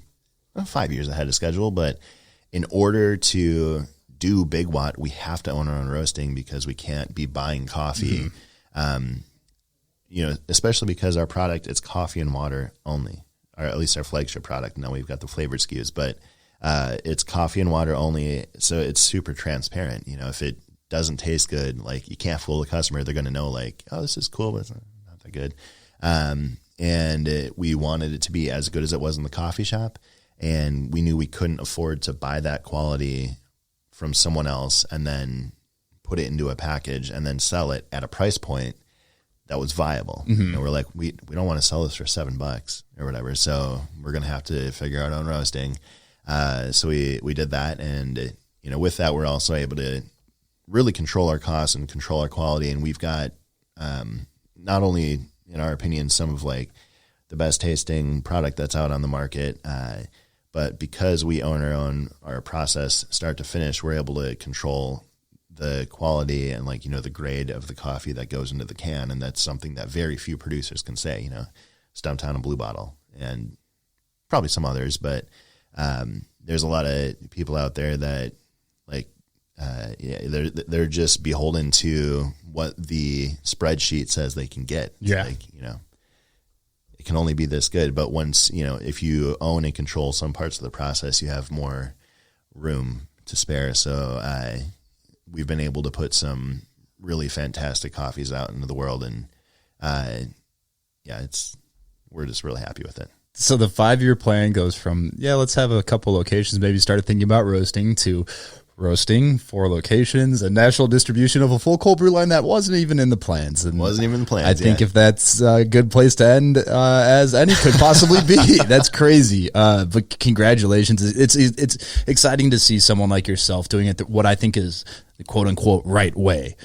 5 years ahead of schedule, but in order to do Big Watt, we have to own our own roasting because we can't be buying coffee. Especially because our product, it's coffee and water only, or at least our flagship product. Now we've got the flavored SKUs, but it's coffee and water only. So it's super transparent. If it doesn't taste good, like you can't fool the customer. They're going to know like, oh, this is cool, but it's not that good. We wanted it to be as good as it was in the coffee shop. And we knew we couldn't afford to buy that quality from someone else and then put it into a package and then sell it at a price point that was viable. And we're like, we don't want to sell this for $7 or whatever. So we're going to have to figure out our own roasting. So we did that. And, with that, we're also able to really control our costs and control our quality. And we've got, not only in our opinion, some of like the best tasting product that's out on the market, but because we own our process start to finish, we're able to control the quality and like, the grade of the coffee that goes into the can. And that's something that very few producers can say, Stumptown and Blue Bottle and probably some others, but there's a lot of people out there that like, they're just beholden to what the spreadsheet says they can get. Yeah. Like, it can only be this good, but once, if you own and control some parts of the process, you have more room to spare. So we've been able to put some really fantastic coffees out into the world, and we're just really happy with it. So the 5-year plan goes from, let's have a couple locations, maybe started thinking about roasting, to roasting, 4 locations, and national distribution of a full cold brew line that wasn't even in the plans. And wasn't even in the plans. I think if that's a good place to end, as any could possibly be, that's crazy. But congratulations. It's exciting to see someone like yourself doing it what I think is the quote unquote right way.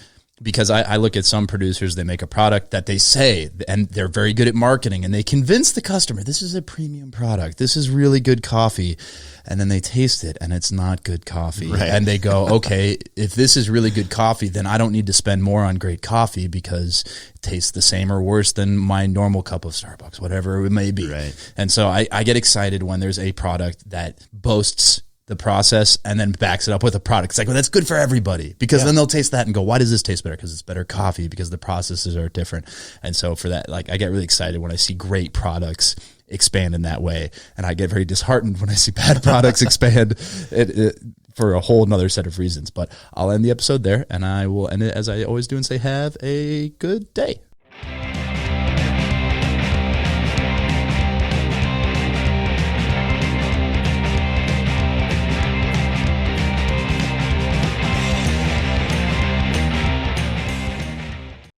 Because I look at some producers, they make a product that they say, and they're very good at marketing, and they convince the customer, this is a premium product, this is really good coffee, and then they taste it, and it's not good coffee. Right. And they go, okay, if this is really good coffee, then I don't need to spend more on great coffee because it tastes the same or worse than my normal cup of Starbucks, whatever it may be. Right. And so I get excited when there's a product that boasts the process and then backs it up with a product. It's like, well, that's good for everybody, because then they'll taste that and go, why does this taste better? Because it's better coffee, because the processes are different. And so for that, like, I get really excited when I see great products expand in that way. And I get very disheartened when I see bad products expand for a whole nother set of reasons. But I'll end the episode there, and I will end it as I always do and say, have a good day.